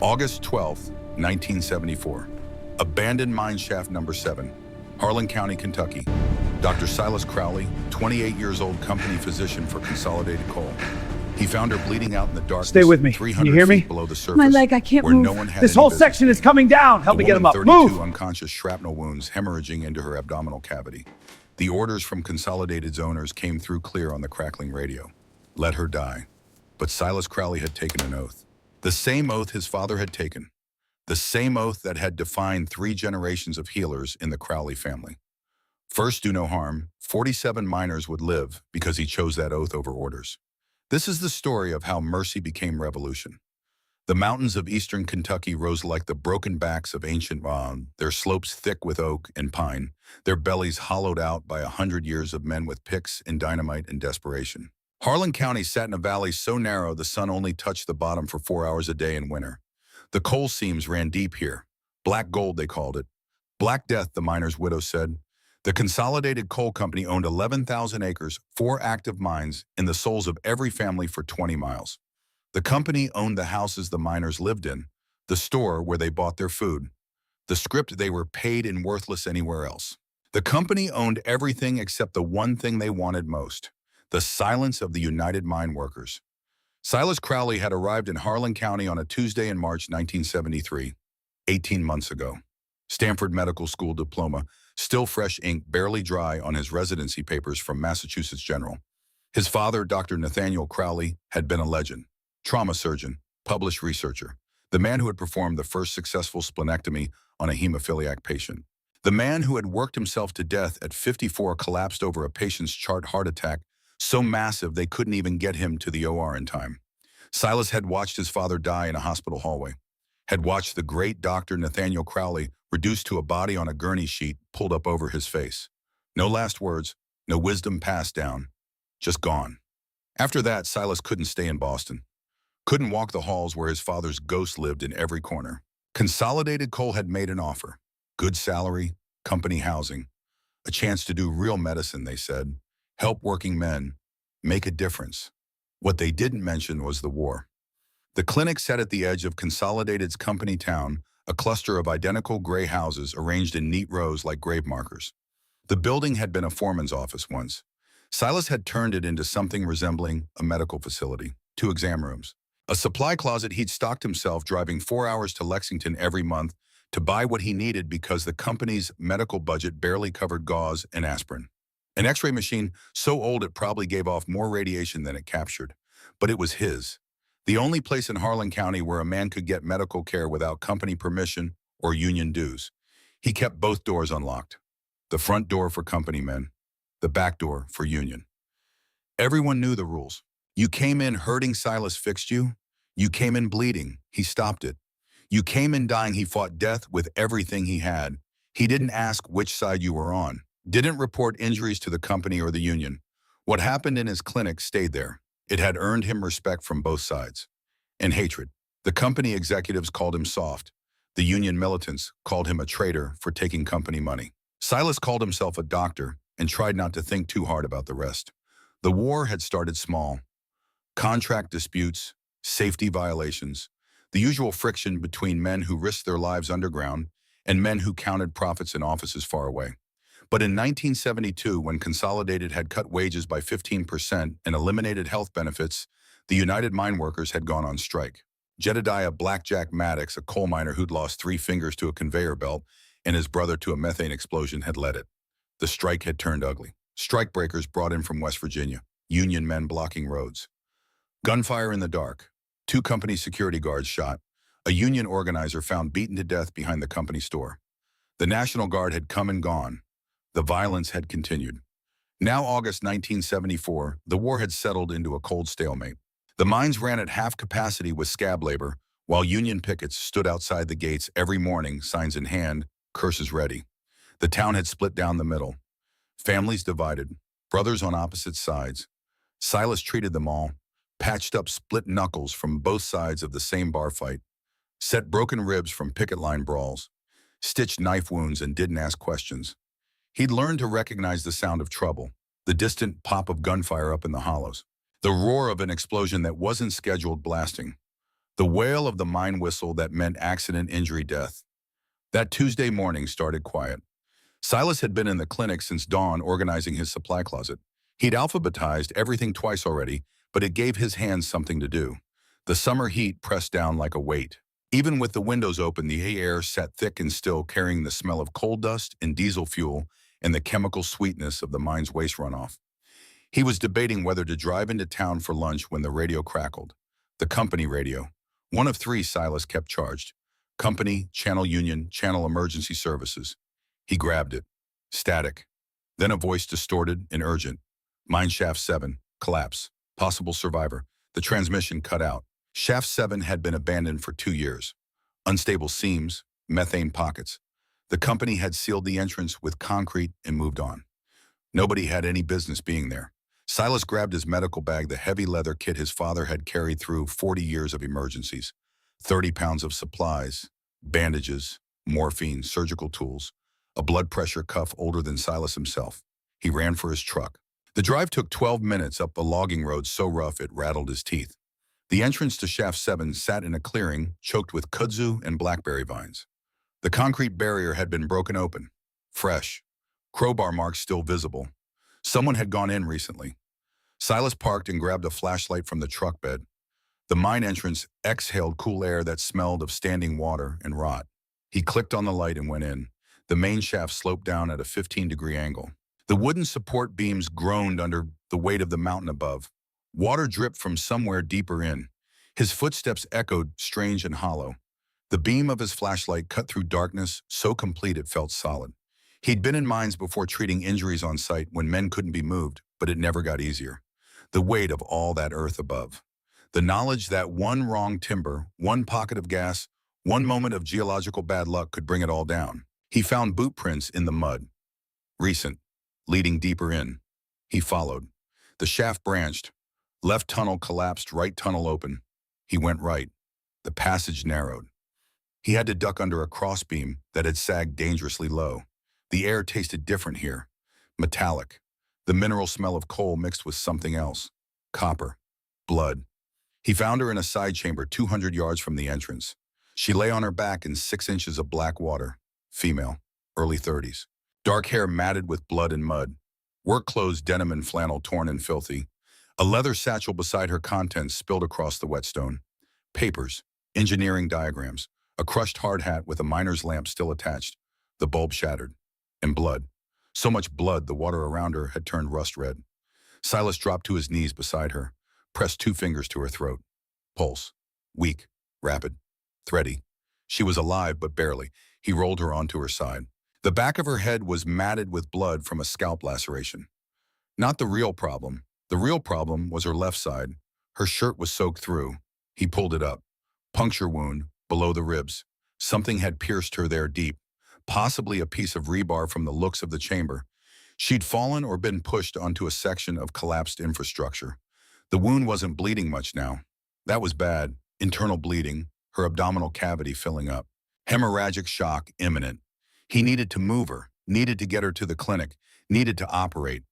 August 12, 1974. Abandoned mine shaft number 7, Harlan County, Kentucky. Dr. Silas Crowley, 28 years old, company physician for Consolidated Coal. He found her bleeding out in the darkness. Stay with me. 300 you hear me? feet below the surface. My leg, I can't where move. No one had This any whole business section is being. coming down. Help The me get him woman, up. 32, Move! unconscious, shrapnel wounds hemorrhaging into her abdominal cavity. The orders from Consolidated's owners came through clear on the crackling radio. Let her die. But Silas Crowley had taken an oath. The same oath his father had taken. The same oath that had defined 3 generations of healers in the Crowley family. First, do no harm. 47 miners would live because he chose that oath over orders. This is the story of how mercy became revolution. The mountains of eastern Kentucky rose like the broken backs of ancient Ron, their slopes thick with oak and pine, their bellies hollowed out by 100 years of men with picks and dynamite and desperation. Harlan County sat in a valley so narrow the sun only touched the bottom for 4 hours a day in winter. The coal seams ran deep here. Black gold, they called it. Black death, the miner's widow said. The Consolidated Coal Company owned 11,000 acres, 4 active mines, in the souls of every family for 20 miles. The company owned the houses the miners lived in, the store where they bought their food, the script they were paid in worthless anywhere else. The company owned everything except the one thing they wanted most, the silence of the United Mine Workers. Silas Crowley had arrived in Harlan County on a Tuesday in March 1973, 18 months ago. Stanford Medical School diploma, still fresh ink, barely dry on his residency papers from Massachusetts General. His father, Dr. Nathaniel Crowley, had been a legend. Trauma surgeon, published researcher, the man who had performed the first successful splenectomy on a hemophiliac patient. The man who had worked himself to death at 54 collapsed over a patient's chart heart attack so massive they couldn't even get him to the OR in time. Silas had watched his father die in a hospital hallway, had watched the great Dr. Nathaniel Crowley reduced to a body on a gurney sheet pulled up over his face. No last words, no wisdom passed down, just gone. After that, Silas couldn't stay in Boston. Couldn't walk the halls where his father's ghost lived in every corner. Consolidated Coal had made an offer. Good salary, company housing, a chance to do real medicine, they said. Help working men, make a difference. What they didn't mention was the war. The clinic sat at the edge of Consolidated's company town, a cluster of identical gray houses arranged in neat rows like grave markers. The building had been a foreman's office once. Silas had turned it into something resembling a medical facility, 2 exam rooms, a supply closet. He'd stocked himself, driving 4 hours to Lexington every month to buy what he needed because the company's medical budget barely covered gauze and aspirin. An X-ray machine so old it probably gave off more radiation than it captured, but it was his. The only place in Harlan County where a man could get medical care without company permission or union dues. He kept both doors unlocked. The front door for company men, the back door for union. Everyone knew the rules. You came in hurting, Silas fixed you. You came in bleeding, he stopped it. You came in dying, he fought death with everything he had. He didn't ask which side you were on. Didn't report injuries to the company or the union. What happened in his clinic stayed there. It had earned him respect from both sides. And hatred. The company executives called him soft. The union militants called him a traitor for taking company money. Silas called himself a doctor and tried not to think too hard about the rest. The war had started small. Contract disputes, safety violations, the usual friction between men who risked their lives underground and men who counted profits in offices far away. But in 1972, when Consolidated had cut wages by 15% and eliminated health benefits, the United Mine Workers had gone on strike. Jedediah Blackjack Maddox, a coal miner who'd lost 3 fingers to a conveyor belt and his brother to a methane explosion, had led it. The strike had turned ugly. Strikebreakers brought in from West Virginia, union men blocking roads. Gunfire in the dark. 2 company security guards shot. A union organizer found beaten to death behind the company store. The National Guard had come and gone. The violence had continued. Now August 1974, the war had settled into a cold stalemate. The mines ran at half capacity with scab labor, while union pickets stood outside the gates every morning, signs in hand, curses ready. The town had split down the middle. Families divided, brothers on opposite sides. Silas treated them all, patched up split knuckles from both sides of the same bar fight, set broken ribs from picket line brawls, stitched knife wounds and didn't ask questions. He'd learned to recognize the sound of trouble, the distant pop of gunfire up in the hollows, the roar of an explosion that wasn't scheduled blasting, The wail of the mine whistle that meant accident, injury, death. That Tuesday morning started quiet. Silas had been in the clinic since dawn organizing his supply closet. He'd alphabetized everything twice already, but it gave his hands something to do. The summer heat pressed down like a weight. Even with the windows open, the air sat thick and still, carrying the smell of coal dust and diesel fuel and the chemical sweetness of the mine's waste runoff. He was debating whether to drive into town for lunch when the radio crackled. The company radio. One of three Silas kept charged. Company, Channel Union, Channel Emergency Services. He grabbed it. Static. Then a voice distorted and urgent. Mine shaft 7. Collapse. Possible survivor. The transmission cut out. Shaft 7 had been abandoned for 2 years. Unstable seams, methane pockets. The company had sealed the entrance with concrete and moved on. Nobody had any business being there. Silas grabbed his medical bag, the heavy leather kit his father had carried through 40 years of emergencies. 30 pounds of supplies, bandages, morphine, surgical tools, a blood pressure cuff older than Silas himself. He ran for his truck. The drive took 12 minutes up a logging road so rough it rattled his teeth. The entrance to Shaft 7 sat in a clearing choked with kudzu and blackberry vines. The concrete barrier had been broken open. Fresh. Crowbar marks still visible. Someone had gone in recently. Silas parked and grabbed a flashlight from the truck bed. The mine entrance exhaled cool air that smelled of standing water and rot. He clicked on the light and went in. The main shaft sloped down at a 15-degree angle. The wooden support beams groaned under the weight of the mountain above. Water dripped from somewhere deeper in. His footsteps echoed, strange and hollow. The beam of his flashlight cut through darkness, so complete it felt solid. He'd been in mines before treating injuries on site when men couldn't be moved, but it never got easier. The weight of all that earth above. The knowledge that one wrong timber, one pocket of gas, one moment of geological bad luck could bring it all down. He found boot prints in the mud. Recent, leading deeper in. He followed. The shaft branched. Left tunnel collapsed, right tunnel open. He went right. The passage narrowed. He had to duck under a crossbeam that had sagged dangerously low. The air tasted different here. Metallic. The mineral smell of coal mixed with something else. Copper. Blood. He found her in a side chamber 200 yards from the entrance. She lay on her back in 6 inches of black water. Female. Early 30s. Dark hair matted with blood and mud. Work clothes, denim and flannel, torn and filthy. A leather satchel beside her contents spilled across the whetstone. Papers. Engineering diagrams. A crushed hard hat with a miner's lamp still attached. The bulb shattered. And blood. So much blood the water around her had turned rust red. Silas dropped to his knees beside her, pressed 2 fingers to her throat. Pulse. Weak. Rapid. Thready. She was alive, but barely. He rolled her onto her side. The back of her head was matted with blood from a scalp laceration. Not the real problem. The real problem was her left side. Her shirt was soaked through. He pulled it up. Puncture wound, below the ribs. Something had pierced her there deep. Possibly a piece of rebar from the looks of the chamber. She'd fallen or been pushed onto a section of collapsed infrastructure. The wound wasn't bleeding much now. That was bad. Internal bleeding, her abdominal cavity filling up. Hemorrhagic shock imminent. He needed to move her, needed to get her to the clinic, needed to operate.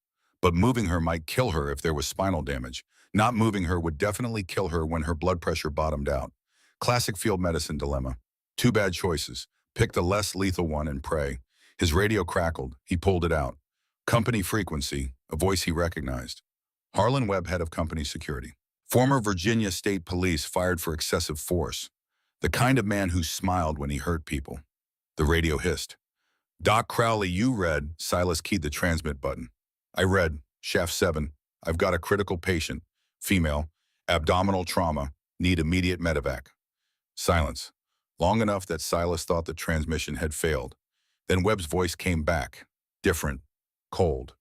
But moving her might kill her if there was spinal damage. Not moving her would definitely kill her when her blood pressure bottomed out. Classic field medicine dilemma. 2 bad choices. Pick the less lethal one and pray. His radio crackled. He pulled it out. Company frequency, a voice he recognized. Harlan Webb, head of company security. Former Virginia State Police, fired for excessive force. The kind of man who smiled when he hurt people. The radio hissed. Doc Crowley, you read. Silas keyed the transmit button. I read. Shaft 7. I've got a critical patient. Female. Abdominal trauma. Need immediate medevac. Silence. Long enough that Silas thought the transmission had failed. Then Webb's voice came back. Different. Cold.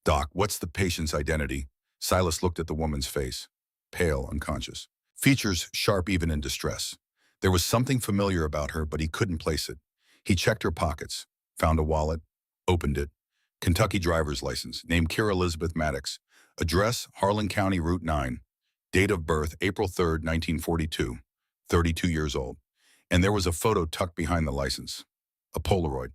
Doc, what's the patient's identity? Silas looked at the woman's face. Pale, unconscious. Features sharp even in distress. There was something familiar about her, but he couldn't place it. He checked her pockets. Found a wallet. Opened it. Kentucky driver's license. Name Kira Elizabeth Maddox. Address, Harlan County, Route 9. Date of birth, April 3rd, 1942. 32 years old. And there was a photo tucked behind the license. A Polaroid.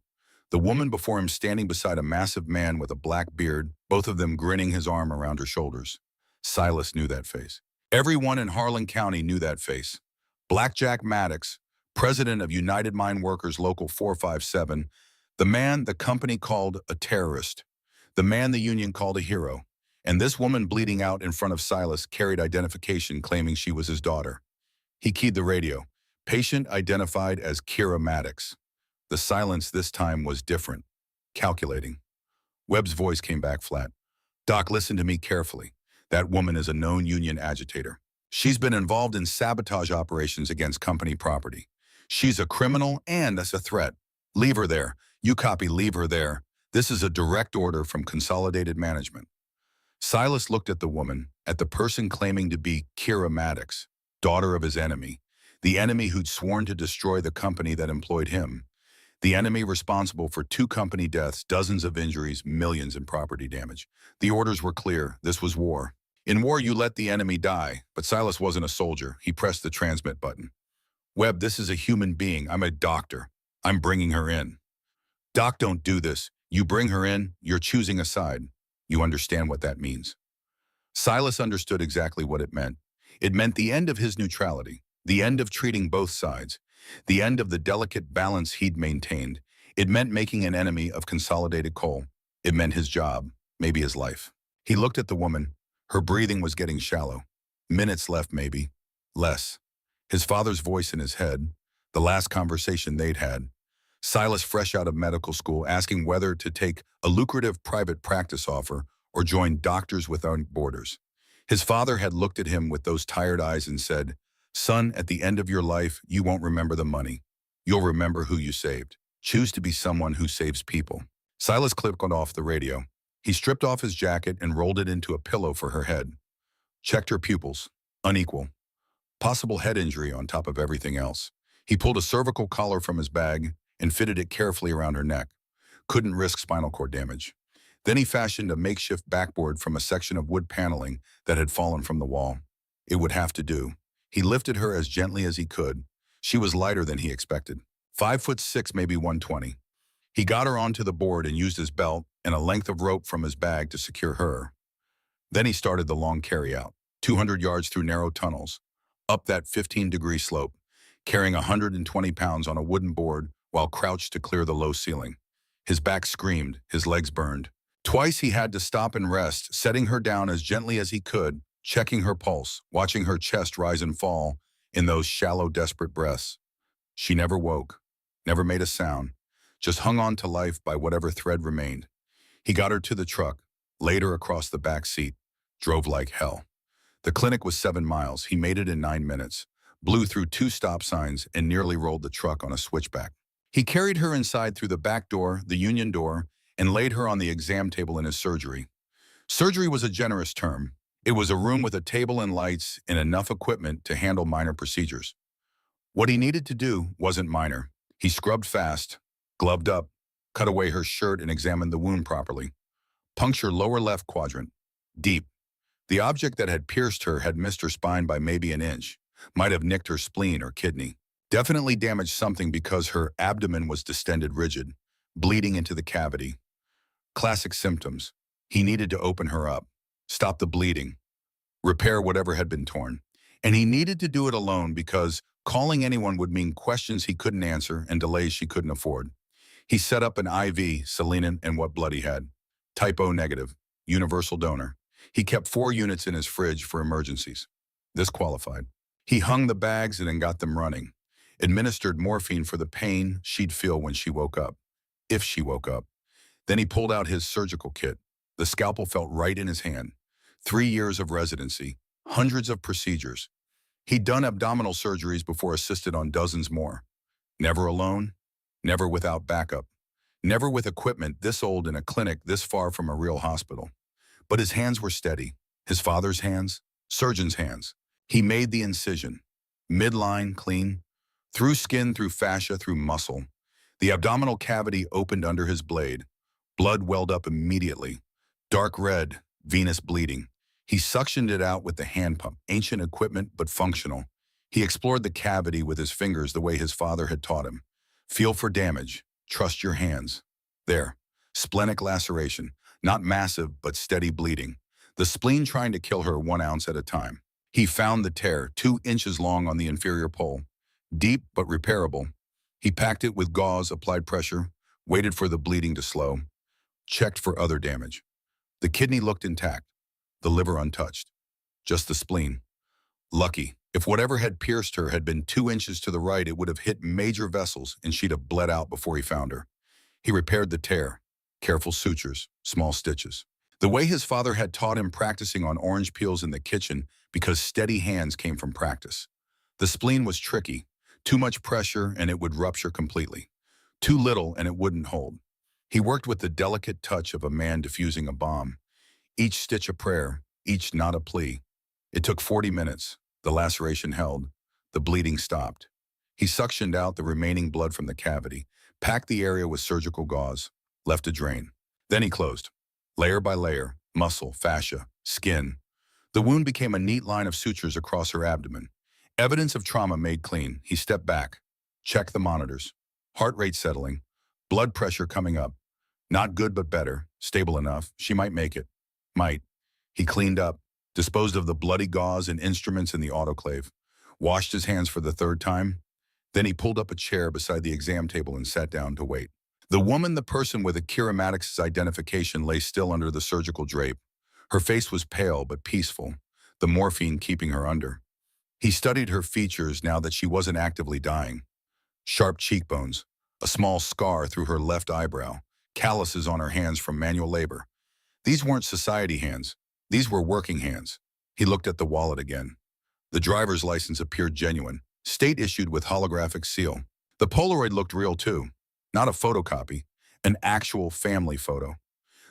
The woman before him standing beside a massive man with a black beard, both of them grinning, his arm around her shoulders. Silas knew that face. Everyone in Harlan County knew that face. Blackjack Maddox, president of United Mine Workers Local 457, the man the company called a terrorist, the man the union called a hero, and this woman bleeding out in front of Silas carried identification claiming she was his daughter. He keyed the radio. Patient identified as Kira Maddox. The silence this time was different, calculating. Webb's voice came back flat. Doc, listen to me carefully. That woman is a known union agitator. She's been involved in sabotage operations against company property. She's a criminal and as a threat. Leave her there. You copy, leave her there. This is a direct order from Consolidated Management. Silas looked at the woman, at the person claiming to be Kira Maddox, daughter of his enemy, the enemy who'd sworn to destroy the company that employed him, the enemy responsible for 2 company deaths, dozens of injuries, millions in property damage. The orders were clear. This was war. In war, you let the enemy die, but Silas wasn't a soldier. He pressed the transmit button. Webb, this is a human being. I'm a doctor. I'm bringing her in. Doc, don't do this. You bring her in, you're choosing a side. You understand what that means. Silas understood exactly what it meant. It meant the end of his neutrality, the end of treating both sides, the end of the delicate balance he'd maintained. It meant making an enemy of Consolidated Coal. It meant his job, maybe his life. He looked at the woman. Her breathing was getting shallow. Minutes left, maybe. Less. His father's voice in his head, the last conversation they'd had. Silas, fresh out of medical school, asking whether to take a lucrative private practice offer or join Doctors Without Borders. His father had looked at him with those tired eyes and said, "Son, at the end of your life, you won't remember the money. You'll remember who you saved. Choose to be someone who saves people." Silas clicked off the radio. He stripped off his jacket and rolled it into a pillow for her head. Checked her pupils. Unequal. Possible head injury on top of everything else. He pulled a cervical collar from his bag and fitted it carefully around her neck. Couldn't risk spinal cord damage. Then he fashioned a makeshift backboard from a section of wood paneling that had fallen from the wall. It would have to do. He lifted her as gently as he could. She was lighter than he expected. 5'6", maybe 120. He got her onto the board and used his belt and a length of rope from his bag to secure her. Then he started the long carry-out, 200 yards through narrow tunnels, up that 15-degree slope, carrying 120 pounds on a wooden board while crouched to clear the low ceiling. His back screamed, his legs burned. Twice he had to stop and rest, setting her down as gently as he could, checking her pulse, watching her chest rise and fall in those shallow, desperate breaths. She never woke, never made a sound, just hung on to life by whatever thread remained. He got her to the truck, laid her across the back seat, drove like hell. The clinic was 7 miles. He made it in 9 minutes, blew through 2 stop signs, and nearly rolled the truck on a switchback. He carried her inside through the back door, the union door, and laid her on the exam table in his surgery. Surgery was a generous term. It was a room with a table and lights and enough equipment to handle minor procedures. What he needed to do wasn't minor. He scrubbed fast, gloved up, cut away her shirt and examined the wound properly. Puncture lower left quadrant. Deep. The object that had pierced her had missed her spine by maybe an inch. Might have nicked her spleen or kidney. Definitely damaged something because her abdomen was distended rigid, bleeding into the cavity. Classic symptoms. He needed to open her up, stop the bleeding, repair whatever had been torn. And he needed to do it alone because calling anyone would mean questions he couldn't answer and delays she couldn't afford. He set up an IV, selenium, and what blood he had. Type O negative, universal donor. He kept 4 units in his fridge for emergencies. This qualified. He hung the bags and then got them running. Administered morphine for the pain she'd feel when she woke up, if she woke up. Then he pulled out his surgical kit. The scalpel felt right in his hand. 3 years of residency, hundreds of procedures. He'd done abdominal surgeries before, assisted on dozens more. Never alone, never without backup, never with equipment this old in a clinic this far from a real hospital. But his hands were steady. His father's hands, surgeon's hands. He made the incision. Midline, clean. Through skin, through fascia, through muscle. The abdominal cavity opened under his blade. Blood welled up immediately. Dark red, venous bleeding. He suctioned it out with the hand pump, ancient equipment but functional. He explored the cavity with his fingers the way his father had taught him. Feel for damage. Trust your hands. There. Splenic laceration. Not massive, but steady bleeding. The spleen trying to kill her 1 ounce at a time. He found the tear, 2 inches long on the inferior pole. Deep but repairable. He packed it with gauze, applied pressure, waited for the bleeding to slow, checked for other damage. The kidney looked intact, the liver untouched. Just the spleen. Lucky. If whatever had pierced her had been 2 inches to the right, it would have hit major vessels and she'd have bled out before he found her. He repaired the tear. Careful sutures, small stitches. The way his father had taught him, practicing on orange peels in the kitchen because steady hands came from practice. The spleen was tricky. Too much pressure and it would rupture completely. Too little and it wouldn't hold. He worked with the delicate touch of a man defusing a bomb. Each stitch a prayer, each knot a plea. It took 40 minutes. The laceration held. The bleeding stopped. He suctioned out the remaining blood from the cavity, packed the area with surgical gauze, left a drain. Then he closed. Layer by layer, muscle, fascia, skin. The wound became a neat line of sutures across her abdomen. Evidence of trauma made clean. He stepped back, checked the monitors. Heart rate settling, blood pressure coming up. Not good but better, stable enough. She might make it. Might. He cleaned up, disposed of the bloody gauze and instruments in the autoclave, washed his hands for the third time. Then he pulled up a chair beside the exam table and sat down to wait. The woman, the person with Akira identification, lay still under the surgical drape. Her face was pale but peaceful, the morphine keeping her under. He studied her features now that she wasn't actively dying. Sharp cheekbones, a small scar through her left eyebrow, calluses on her hands from manual labor. These weren't society hands. These were working hands. He looked at the wallet again. The driver's license appeared genuine, state-issued with holographic seal. The Polaroid looked real too. Not a photocopy, an actual family photo.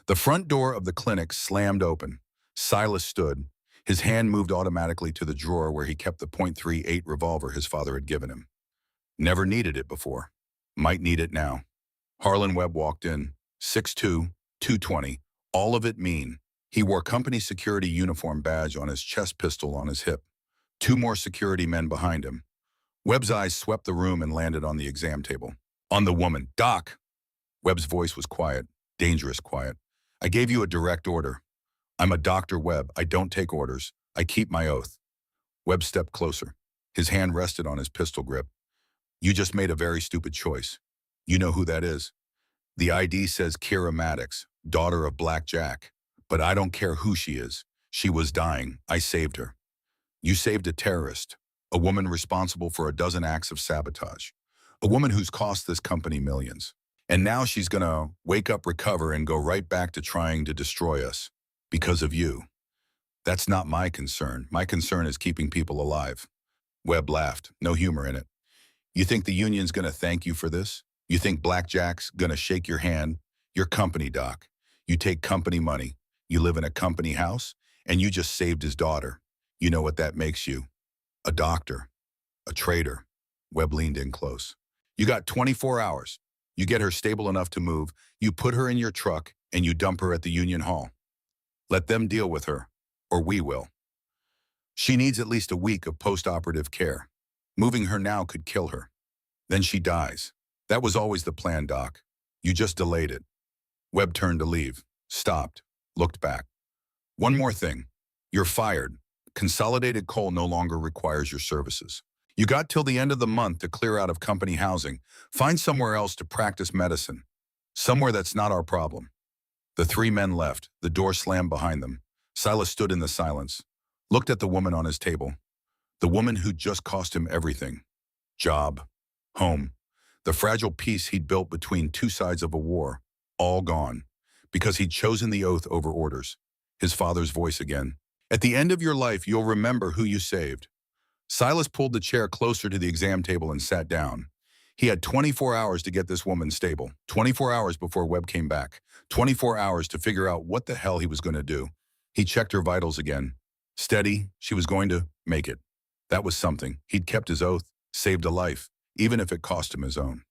The front door of the clinic slammed open. Silas stood. His hand moved automatically to the drawer where he kept the .38 revolver his father had given him. Never needed it before. Might need it now. Harlan Webb walked in, 6'2", 220, all of it mean. He wore company security uniform badge on his chest, pistol on his hip. 2 more security men behind him. Webb's eyes swept the room and landed on the exam table. On the woman. Doc. Webb's voice was quiet, dangerous quiet. I gave you a direct order. I'm a Dr. Webb. I don't take orders. I keep my oath. Webb stepped closer. His hand rested on his pistol grip. You just made a very stupid choice. You know who that is? The ID says Kira Maddox, daughter of Black Jack. But I don't care who she is. She was dying. I saved her. You saved a terrorist, a woman responsible for a dozen acts of sabotage, a woman who's cost this company millions. And now she's gonna wake up, recover, and go right back to trying to destroy us because of you. That's not my concern. My concern is keeping people alive. Webb laughed, no humor in it. You think the union's gonna thank you for this? You think Black Jack's gonna shake your hand? Your company, Doc. You take company money. You live in a company house, and you just saved his daughter. You know what that makes you? A doctor. A traitor. Webb leaned in close. You got 24 hours. You get her stable enough to move, you put her in your truck, and you dump her at the Union Hall. Let them deal with her, or we will. She needs at least a week of post-operative care. Moving her now could kill her. Then she dies. That was always the plan, Doc. You just delayed it. Webb turned to leave, stopped, looked back. One more thing. You're fired. Consolidated Coal no longer requires your services. You got till the end of the month to clear out of company housing. Find somewhere else to practice medicine. Somewhere that's not our problem. The 3 men left. The door slammed behind them. Silas stood in the silence, looked at the woman on his table. The woman who'd just cost him everything. Job. Home. The fragile peace he'd built between 2 sides of a war. All gone. Because he'd chosen the oath over orders. His father's voice again. At the end of your life, you'll remember who you saved. Silas pulled the chair closer to the exam table and sat down. He had 24 hours to get this woman stable. 24 hours before Webb came back. 24 hours to figure out what the hell he was going to do. He checked her vitals again. Steady, she was going to make it. That was something. He'd kept his oath, saved a life, even if it cost him his own.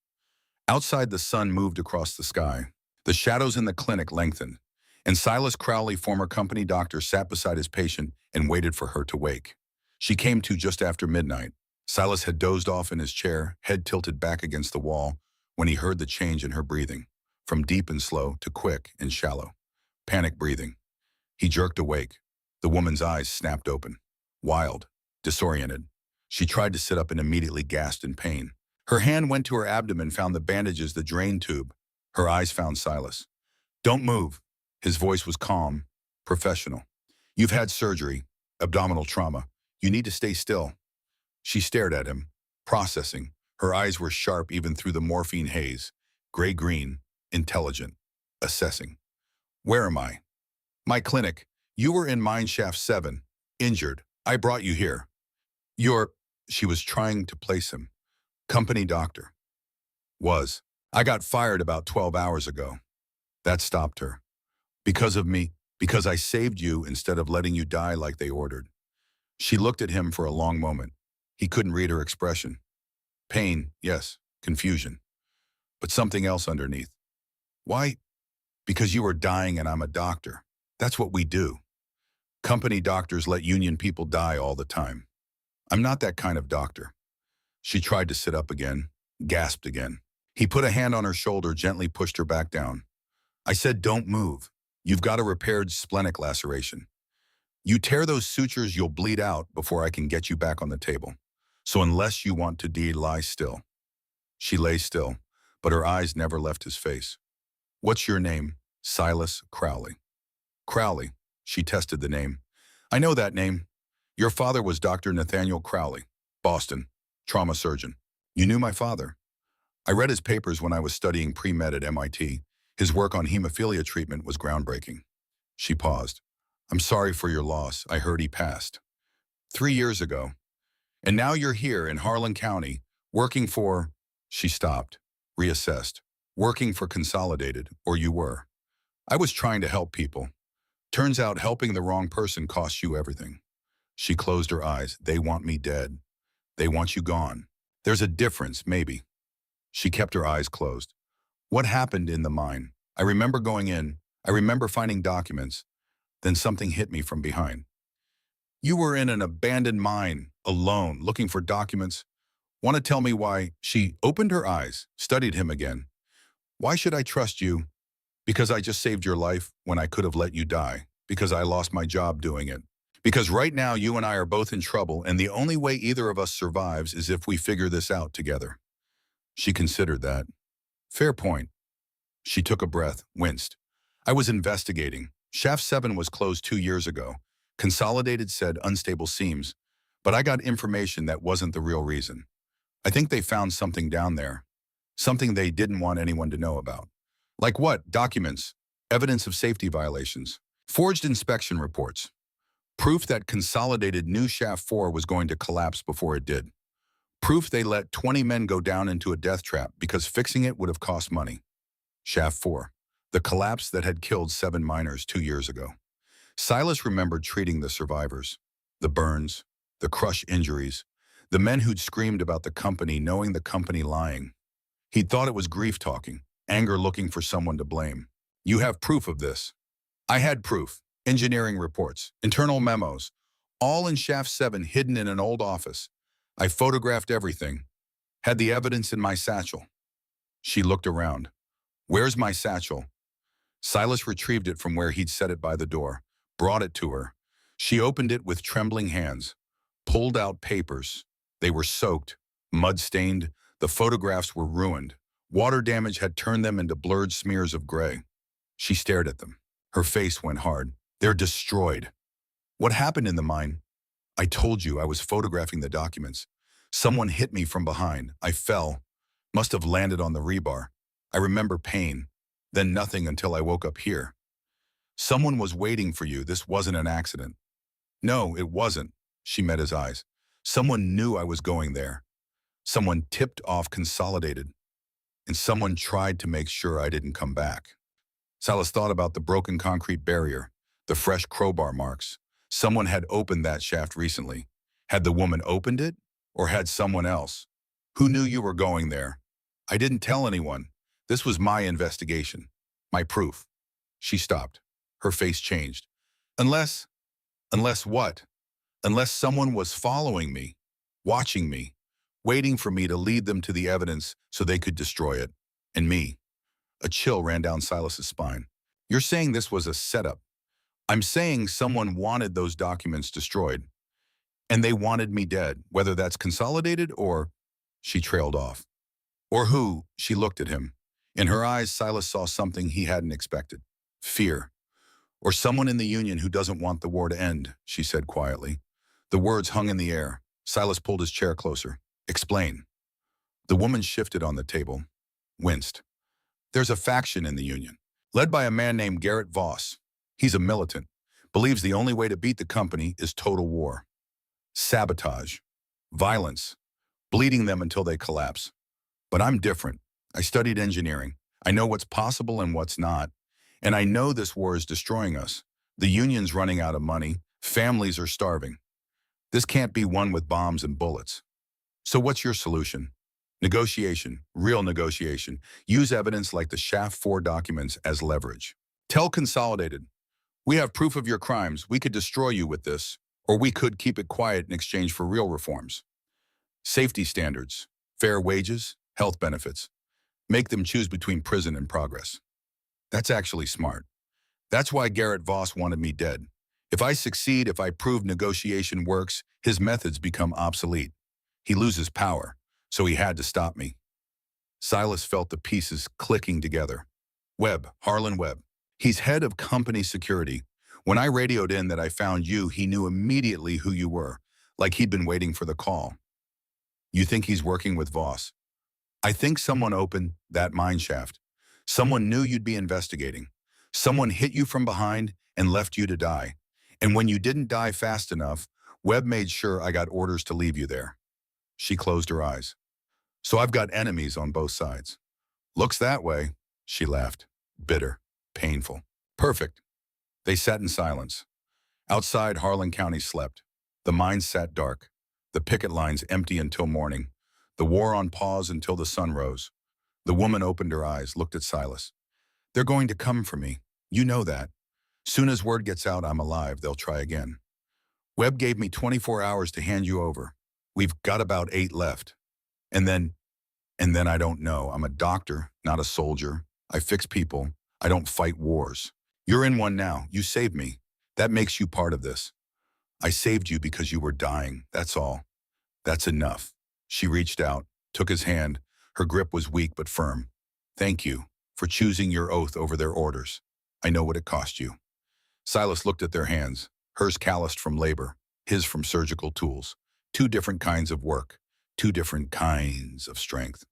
Outside, the sun moved across the sky. The shadows in the clinic lengthened, and Silas Crowley, former company doctor, sat beside his patient and waited for her to wake. She came to just after midnight. Silas had dozed off in his chair, head tilted back against the wall, when he heard the change in her breathing, from deep and slow to quick and shallow. Panic breathing. He jerked awake. The woman's eyes snapped open. Wild, disoriented. She tried to sit up and immediately gasped in pain. Her hand went to her abdomen, found the bandages, the drain tube. Her eyes found Silas. Don't move. His voice was calm, professional. You've had surgery, abdominal trauma. You need to stay still. She stared at him, processing. Her eyes were sharp even through the morphine haze. Gray-green, intelligent, assessing. Where am I? My clinic. You were in mine shaft 7, injured. I brought you here. You're, she was trying to place him. Company doctor. Was. I got fired about 12 hours ago. That stopped her. Because of me, because I saved you instead of letting you die like they ordered. She looked at him for a long moment. He couldn't read her expression. Pain, yes, confusion, but something else underneath. Why? Because you are dying and I'm a doctor. That's what we do. Company doctors let union people die all the time. I'm not that kind of doctor. She tried to sit up again, gasped again. He put a hand on her shoulder, gently pushed her back down. I said, don't move. You've got a repaired splenic laceration. You tear those sutures, you'll bleed out before I can get you back on the table. So unless you want to lie still. She lay still, but her eyes never left his face. What's your name? Silas Crowley. Crowley. She tested the name. I know that name. Your father was Dr. Nathaniel Crowley, Boston, trauma surgeon. You knew my father. I read his papers when I was studying pre-med at MIT. His work on hemophilia treatment was groundbreaking. She paused. I'm sorry for your loss. I heard he passed 3 years ago. And now you're here in Harlan County, working for, she stopped, reassessed, working for Consolidated, or you were. I was trying to help people. Turns out helping the wrong person costs you everything. She closed her eyes. They want me dead. They want you gone. There's a difference, maybe. She kept her eyes closed. What happened in the mine? I remember going in. I remember finding documents. Then something hit me from behind. You were in an abandoned mine, alone, looking for documents. Want to tell me why? She opened her eyes, studied him again. Why should I trust you? Because I just saved your life when I could have let you die. Because I lost my job doing it. Because right now you and I are both in trouble, and the only way either of us survives is if we figure this out together. She considered that. Fair point. She took a breath, winced. I was investigating. Shaft 7 was closed 2 years ago. Consolidated said unstable seams, but I got information that wasn't the real reason. I think they found something down there. Something they didn't want anyone to know about. Like what? Documents, evidence of safety violations, forged inspection reports, proof that Consolidated knew Shaft 4 was going to collapse before it did. Proof they let 20 men go down into a death trap because fixing it would have cost money. Shaft 4, the collapse that had killed 7 miners 2 years ago. Silas remembered treating the survivors, the burns, the crush injuries, the men who'd screamed about the company knowing the company lying. He'd thought it was grief talking, anger looking for someone to blame. You have proof of this. I had proof, engineering reports, internal memos, all in Shaft 7 hidden in an old office. I photographed everything, had the evidence in my satchel. She looked around. Where's my satchel? Silas retrieved it from where he'd set it by the door, brought it to her. She opened it with trembling hands, pulled out papers. They were soaked, mud-stained. The photographs were ruined. Water damage had turned them into blurred smears of gray. She stared at them. Her face went hard. They're destroyed. What happened in the mine? I told you I was photographing the documents. Someone hit me from behind. I fell. Must have landed on the rebar. I remember pain. Then nothing until I woke up here. Someone was waiting for you. This wasn't an accident. No, it wasn't. She met his eyes. Someone knew I was going there. Someone tipped off Consolidated. And someone tried to make sure I didn't come back. Silas thought about the broken concrete barrier, the fresh crowbar marks. Someone had opened that shaft recently. Had the woman opened it? Or had someone else? Who knew you were going there? I didn't tell anyone. This was my investigation. My proof. She stopped. Her face changed. Unless what? Unless someone was following me, watching me, waiting for me to lead them to the evidence so they could destroy it. And me. A chill ran down Silas's spine. You're saying this was a setup. I'm saying someone wanted those documents destroyed. And they wanted me dead, whether that's Consolidated or... She trailed off. Or who? She looked at him. In her eyes, Silas saw something he hadn't expected. Fear. Or someone in the Union who doesn't want the war to end, she said quietly. The words hung in the air. Silas pulled his chair closer. Explain. The woman shifted on the table, winced. There's a faction in the Union, led by a man named Garrett Voss. He's a militant, believes the only way to beat the company is total war. Sabotage, violence, bleeding them until they collapse. But I'm different. I studied engineering. I know what's possible and what's not. And I know this war is destroying us. The Union's running out of money. Families are starving. This can't be won with bombs and bullets. So what's your solution? Negotiation, real negotiation. Use evidence like the HFY documents as leverage. Tell Consolidated, we have proof of your crimes. We could destroy you with this, or we could keep it quiet in exchange for real reforms. Safety standards, fair wages, health benefits. Make them choose between prison and progress. That's actually smart. That's why Garrett Voss wanted me dead. If I succeed, if I prove negotiation works, his methods become obsolete. He loses power, so he had to stop me. Silas felt the pieces clicking together. Webb, Harlan Webb. He's head of company security. When I radioed in that I found you, he knew immediately who you were, like he'd been waiting for the call. You think he's working with Voss? I think someone opened that mine shaft. Someone knew you'd be investigating. Someone hit you from behind and left you to die. And when you didn't die fast enough, Webb made sure I got orders to leave you there. She closed her eyes. So I've got enemies on both sides. Looks that way, she laughed. Bitter, painful. Perfect. They sat in silence. Outside, Harlan County slept. The mines sat dark. The picket lines empty until morning. The war on pause until the sun rose. The woman opened her eyes, looked at Silas. They're going to come for me. You know that. Soon as word gets out I'm alive, they'll try again. Webb gave me 24 hours to hand you over. We've got about 8 left. And then I don't know. I'm a doctor, not a soldier. I fix people. I don't fight wars. You're in one now. You saved me. That makes you part of this. I saved you because you were dying. That's all. That's enough. She reached out, took his hand. Her grip was weak but firm. Thank you for choosing your oath over their orders. I know what it cost you. Silas looked at their hands, hers calloused from labor, his from surgical tools. 2 different kinds of work, 2 different kinds of strength.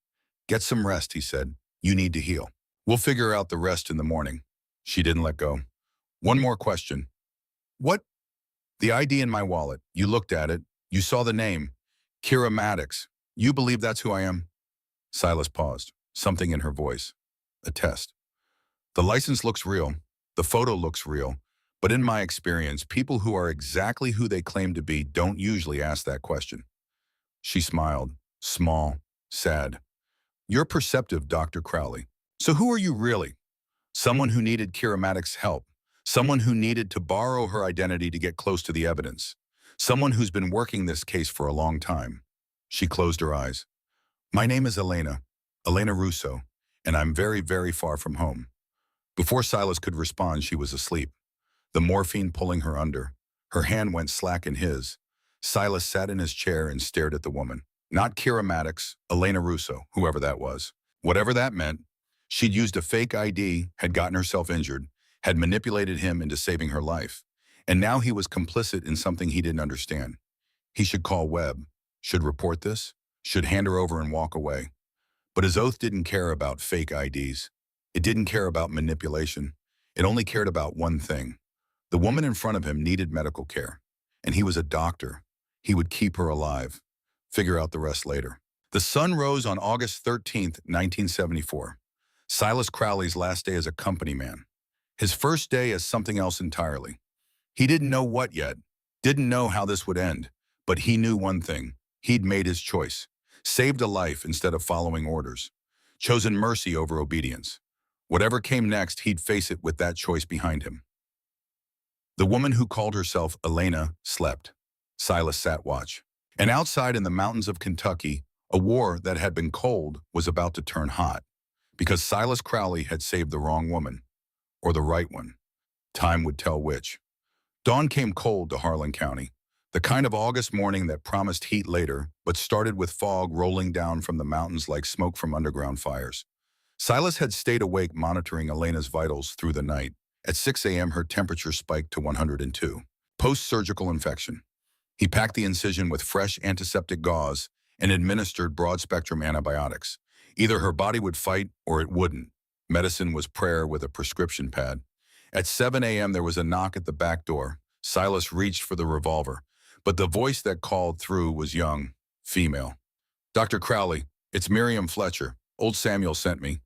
Get some rest, he said. You need to heal. We'll figure out the rest in the morning. She didn't let go. One more question. What? The ID in my wallet. You looked at it. You saw the name. Kira Maddox. You believe that's who I am? Silas paused, something in her voice. A test. The license looks real. The photo looks real. But in my experience, people who are exactly who they claim to be don't usually ask that question. She smiled, small, sad. You're perceptive, Dr. Crowley. So who are you really? Someone who needed Kira Maddox's help. Someone who needed to borrow her identity to get close to the evidence. Someone who's been working this case for a long time. She closed her eyes. My name is Elena Russo, and I'm very, very far from home. Before Silas could respond, she was asleep. The morphine pulling her under. Her hand went slack in his. Silas sat in his chair and stared at the woman. Not Kira Maddox, Elena Russo, whoever that was. Whatever that meant, she'd used a fake ID, had gotten herself injured, had manipulated him into saving her life. And now he was complicit in something he didn't understand. He should call Webb, should report this, should hand her over and walk away. But his oath didn't care about fake IDs. It didn't care about manipulation. It only cared about one thing. The woman in front of him needed medical care, and he was a doctor. He would keep her alive. Figure out the rest later. The sun rose on August 13th, 1974. Silas Crowley's last day as a company man. His first day as something else entirely. He didn't know what yet, didn't know how this would end, but he knew one thing. He'd made his choice. Saved a life instead of following orders. Chosen mercy over obedience. Whatever came next, he'd face it with that choice behind him. The woman who called herself Elena slept. Silas sat watch. And outside in the mountains of Kentucky, a war that had been cold was about to turn hot. Because Silas Crowley had saved the wrong woman. Or the right one. Time would tell which. Dawn came cold to Harlan County. The kind of August morning that promised heat later, but started with fog rolling down from the mountains like smoke from underground fires. Silas had stayed awake monitoring Elena's vitals through the night. At 6 a.m., her temperature spiked to 102. Post-surgical infection. He packed the incision with fresh antiseptic gauze and administered broad-spectrum antibiotics. Either her body would fight or it wouldn't. Medicine was prayer with a prescription pad. At 7 a.m., there was a knock at the back door. Silas reached for the revolver, but the voice that called through was young, female. "Dr. Crowley, it's Miriam Fletcher. Old Samuel sent me."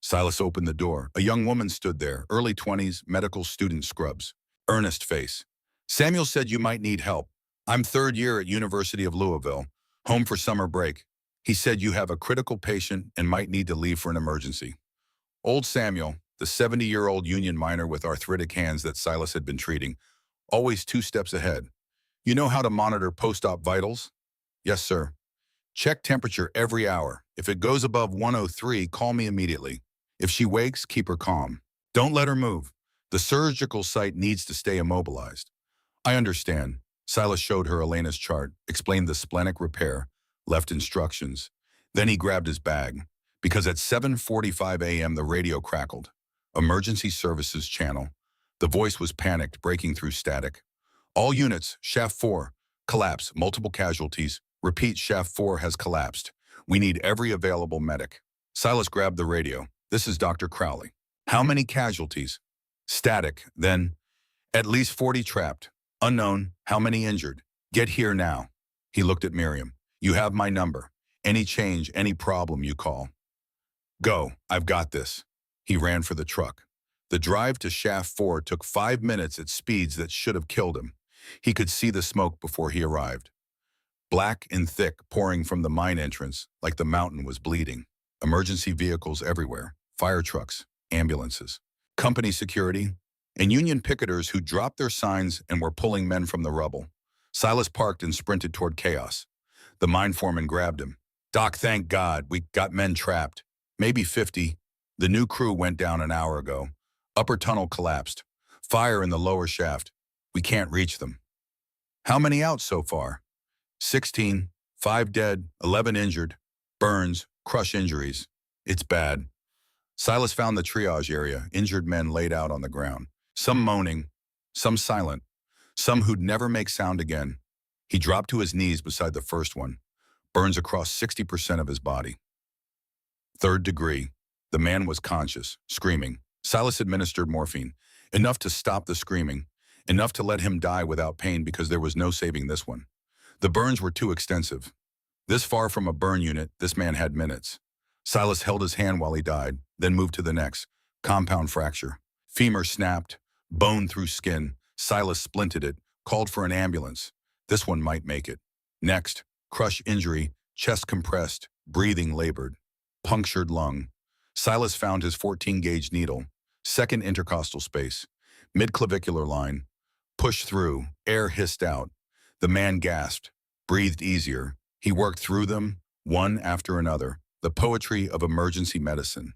Silas opened the door. A young woman stood there, early 20s, medical student scrubs. Earnest face. "Samuel said you might need help. I'm third year at University of Louisville, home for summer break. He said you have a critical patient and might need to leave for an emergency." Old Samuel, the 70-year-old union miner with arthritic hands that Silas had been treating, always 2 steps ahead. "You know how to monitor post-op vitals?" "Yes, sir." "Check temperature every hour. If it goes above 103, call me immediately. If she wakes, keep her calm. Don't let her move. The surgical site needs to stay immobilized." "I understand." Silas showed her Elena's chart, explained the splenic repair, left instructions. Then he grabbed his bag, because at 7:45 a.m. the radio crackled. Emergency Services channel. The voice was panicked, breaking through static. "All units, shaft 4, collapse, multiple casualties. Repeat, shaft 4 has collapsed. We need every available medic." Silas grabbed the radio. "This is Dr. Crowley." "How many casualties?" "Static, then. At least 40 trapped. Unknown. How many injured? Get here now." He looked at Miriam. "You have my number. Any change, any problem, you call." "Go, I've got this." He ran for the truck. The drive to shaft 4 took 5 minutes at speeds that should have killed him. He could see the smoke before he arrived. Black and thick, pouring from the mine entrance, like the mountain was bleeding. Emergency vehicles everywhere. Fire trucks, ambulances, company security, and union picketers who dropped their signs and were pulling men from the rubble. Silas parked and sprinted toward chaos. The mine foreman grabbed him. "Doc, thank God, we got men trapped. Maybe 50. The new crew went down an hour ago. Upper tunnel collapsed. Fire in the lower shaft. We can't reach them." "How many out so far?" 16, 5 dead, 11 injured. Burns, crush injuries. It's bad." Silas found the triage area, injured men laid out on the ground. Some moaning, some silent, some who'd never make sound again. He dropped to his knees beside the first one. Burns across 60% of his body. 3rd degree. The man was conscious, screaming. Silas administered morphine, enough to stop the screaming, enough to let him die without pain because there was no saving this one. The burns were too extensive. This far from a burn unit, this man had minutes. Silas held his hand while he died, then moved to the next. Compound fracture. Femur snapped, bone through skin. Silas splinted it, called for an ambulance. This one might make it. Next, crush injury, chest compressed, breathing labored. Punctured lung. Silas found his 14-gauge needle. 2nd intercostal space. Mid-clavicular line. Pushed through, air hissed out. The man gasped, breathed easier. He worked through them, one after another. The poetry of emergency medicine.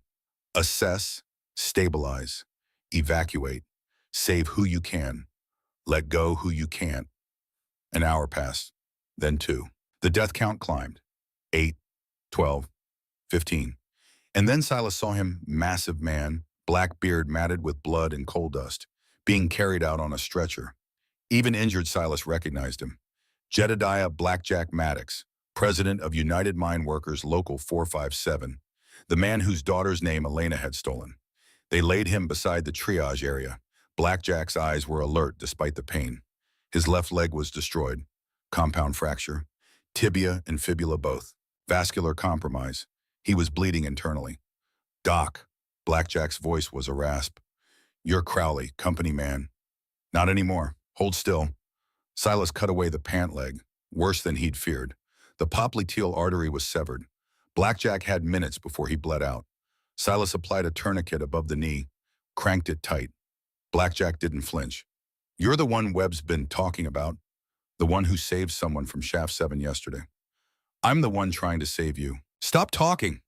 Assess, stabilize, evacuate, save who you can, let go who you can't. An hour passed, then 2. The death count climbed. 8, 12, 15. And then Silas saw him, massive man, black beard matted with blood and coal dust, being carried out on a stretcher. Even injured Silas recognized him. Jedediah Blackjack Maddox, president of United Mine Workers Local 457, the man whose daughter's name Elena had stolen. They laid him beside the triage area. Blackjack's eyes were alert despite the pain. His left leg was destroyed. Compound fracture. Tibia and fibula both. Vascular compromise. He was bleeding internally. "Doc," Blackjack's voice was a rasp. "You're Crowley, company man." "Not anymore. Hold still." Silas cut away the pant leg, worse than he'd feared. The popliteal artery was severed. Blackjack had minutes before he bled out. Silas applied a tourniquet above the knee, cranked it tight. Blackjack didn't flinch. "You're the one Webb's been talking about, the one who saved someone from Shaft 7 yesterday." "I'm the one trying to save you." "Stop talking."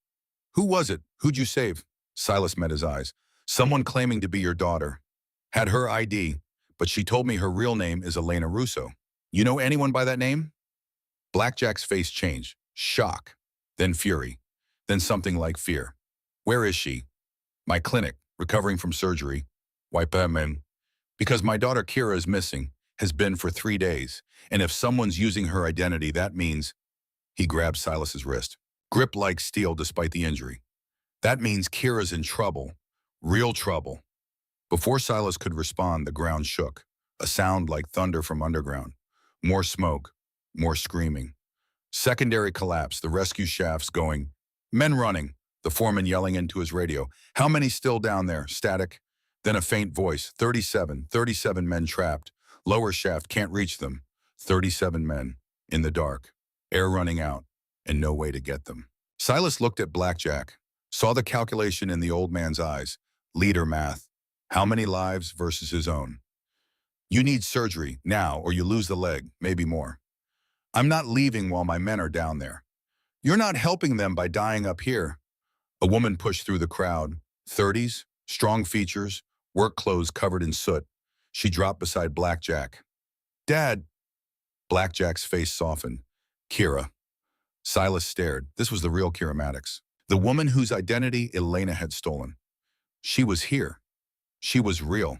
"Who was it? Who'd you save?" Silas met his eyes. "Someone claiming to be your daughter. Had her ID, but she told me her real name is Elena Russo." You know anyone by that name? Blackjack's face changed. Shock. Then fury. Then something like fear. Where is she? My clinic, recovering from surgery. Why, man? Because my daughter Kira is missing, has been for 3 days. And if someone's using her identity, that means... He grabbed Silas's wrist. Grip like steel despite the injury. That means Kira's in trouble. Real trouble. Before Silas could respond, the ground shook. A sound like thunder from underground. More smoke. More screaming. Secondary collapse, the rescue shafts going. Men running. The foreman yelling into his radio. How many still down there? Static. Then a faint voice. 37. 37 men trapped. Lower shaft can't reach them. 37 men. In the dark. Air running out. And no way to get them. Silas looked at Blackjack. Saw the calculation in the old man's eyes. Leader math. How many lives versus his own? You need surgery now or you lose the leg, maybe more. I'm not leaving while my men are down there. You're not helping them by dying up here. A woman pushed through the crowd. 30s, strong features, work clothes covered in soot. She dropped beside Blackjack. Dad. Blackjack's face softened. Kira. Silas stared. This was the real Kira Maddox. The woman whose identity Elena had stolen. She was here. She was real.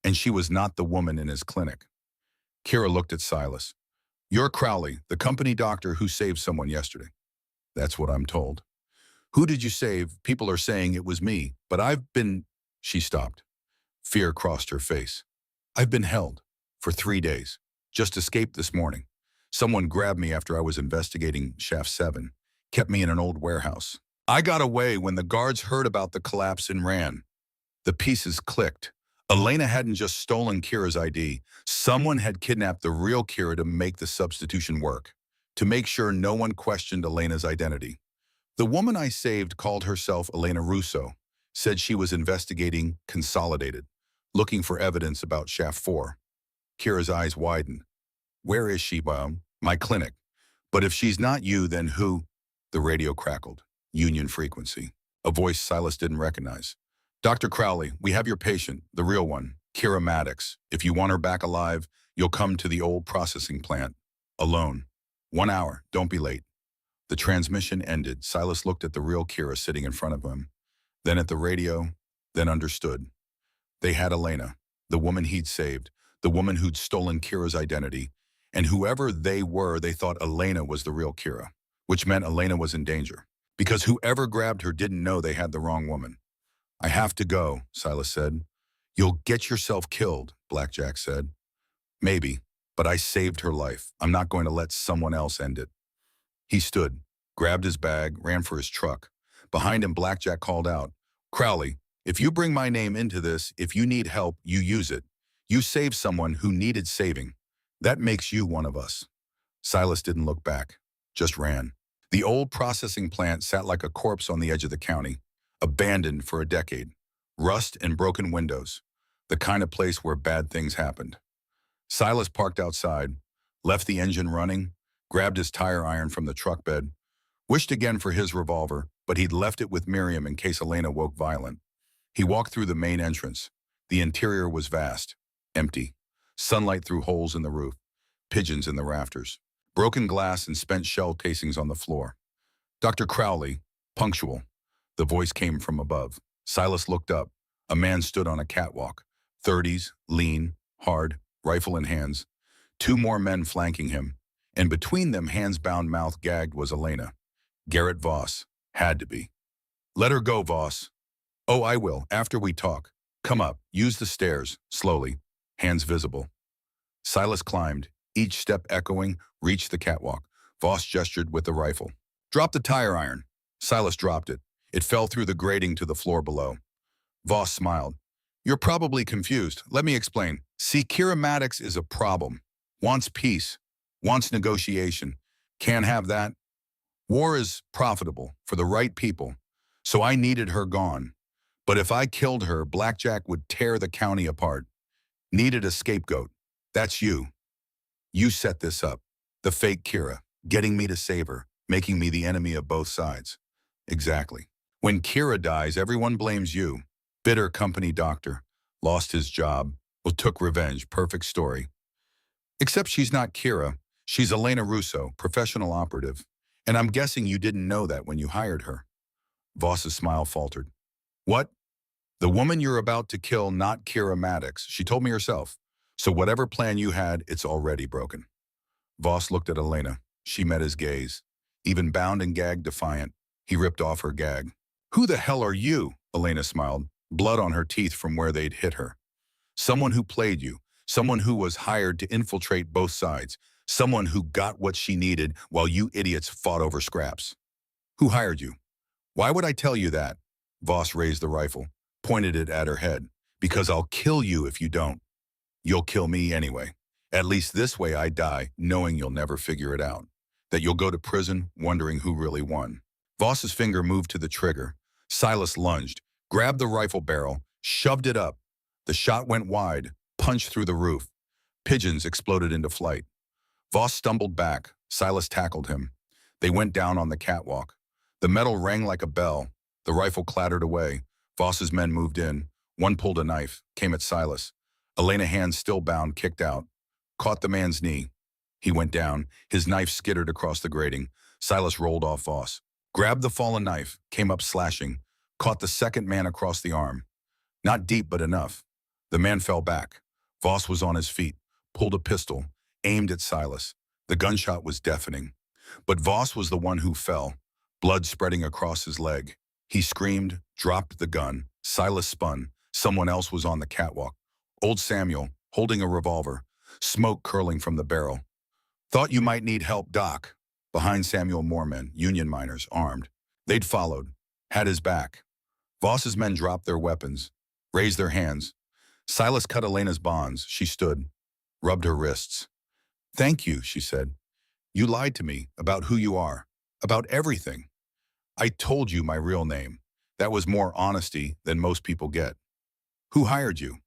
And she was not the woman in his clinic. Kira looked at Silas. You're Crowley, the company doctor who saved someone yesterday. That's what I'm told. Who did you save? People are saying it was me, but I've been... She stopped. Fear crossed her face. I've been held for 3 days. Just escaped this morning. Someone grabbed me after I was investigating Shaft 7. Kept me in an old warehouse. I got away when the guards heard about the collapse and ran. The pieces clicked. Elena hadn't just stolen Kira's ID. Someone had kidnapped the real Kira to make the substitution work. To make sure no one questioned Elena's identity. The woman I saved called herself Elena Russo. Said she was investigating Consolidated. Looking for evidence about Shaft 4. Kira's eyes widened. Where is she, Mom? My clinic. But if she's not you, then who? The radio crackled. Union frequency. A voice Silas didn't recognize. Dr. Crowley, we have your patient, the real one, Kira Maddox. If you want her back alive, you'll come to the old processing plant. Alone. 1 hour. Don't be late. The transmission ended. Silas looked at the real Kira sitting in front of him. Then at the radio. Then understood. They had Elena, the woman he'd saved, the woman who'd stolen Kira's identity. And whoever they were, they thought Elena was the real Kira, which meant Elena was in danger. Because whoever grabbed her didn't know they had the wrong woman. I have to go, Silas said. You'll get yourself killed, Blackjack said. Maybe, but I saved her life. I'm not going to let someone else end it. He stood, grabbed his bag, ran for his truck. Behind him, Blackjack called out, Crowley, if you bring my name into this, if you need help, you use it. You saved someone who needed saving. That makes you one of us. Silas didn't look back, just ran. The old processing plant sat like a corpse on the edge of the county, abandoned for a decade. Rust and broken windows, the kind of place where bad things happened. Silas parked outside, left the engine running, grabbed his tire iron from the truck bed, wished again for his revolver, but he'd left it with Miriam in case Elena woke violent. He walked through the main entrance. The interior was vast, empty. Sunlight through holes in the roof, pigeons in the rafters, broken glass and spent shell casings on the floor. Dr. Crowley, punctual. The voice came from above. Silas looked up. A man stood on a catwalk. 30s, lean, hard, rifle in hands. 2 more men flanking him. And between them, hands bound, mouth gagged, was Elena. Garrett Voss. Had to be. Let her go, Voss. Oh, I will, after we talk. Come up, use the stairs, slowly. Hands visible. Silas climbed, each step echoing, reached the catwalk. Voss gestured with the rifle. Drop the tire iron. Silas dropped it. It fell through the grating to the floor below. Voss smiled. You're probably confused. Let me explain. See, Kira Maddox is a problem. Wants peace. Wants negotiation. Can't have that. War is profitable for the right people. So I needed her gone. But if I killed her, Blackjack would tear the county apart. Needed a scapegoat. That's you. You set this up. The fake Kira, getting me to save her, making me the enemy of both sides. Exactly. When Kira dies, everyone blames you. Bitter company doctor. Lost his job. Well, took revenge. Perfect story. Except she's not Kira. She's Elena Russo, professional operative. And I'm guessing you didn't know that when you hired her. Voss's smile faltered. What? The woman you're about to kill, not Kira Maddox. She told me herself. So whatever plan you had, it's already broken. Voss looked at Elena. She met his gaze. Even bound and gagged defiant, he ripped off her gag. Who the hell are you? Elena smiled, blood on her teeth from where they'd hit her. Someone who played you. Someone who was hired to infiltrate both sides. Someone who got what she needed while you idiots fought over scraps. Who hired you? Why would I tell you that? Voss raised the rifle, pointed it at her head. Because I'll kill you if you don't. You'll kill me anyway. At least this way I die, knowing you'll never figure it out. That you'll go to prison, wondering who really won. Voss's finger moved to the trigger. Silas lunged, grabbed the rifle barrel, shoved it up. The shot went wide, punched through the roof. Pigeons exploded into flight. Voss stumbled back. Silas tackled him. They went down on the catwalk. The metal rang like a bell. The rifle clattered away. Voss's men moved in. One pulled a knife, came at Silas. Elena, hands still bound, kicked out. Caught the man's knee. He went down. His knife skittered across the grating. Silas rolled off Voss. Grabbed the fallen knife, came up slashing. Caught the second man across the arm. Not deep, but enough. The man fell back. Voss was on his feet, pulled a pistol, aimed at Silas. The gunshot was deafening. But Voss was the one who fell, blood spreading across his leg. He screamed, dropped the gun. Silas spun. Someone else was on the catwalk. Old Samuel, holding a revolver, smoke curling from the barrel. Thought you might need help, Doc. Behind Samuel, more men, Union miners, armed. They'd followed, had his back. Voss's men dropped their weapons, raised their hands. Silas cut Elena's bonds. She stood, rubbed her wrists. Thank you, she said. You lied to me about who you are, about everything. I told you my real name. That was more honesty than most people get. Who hired you?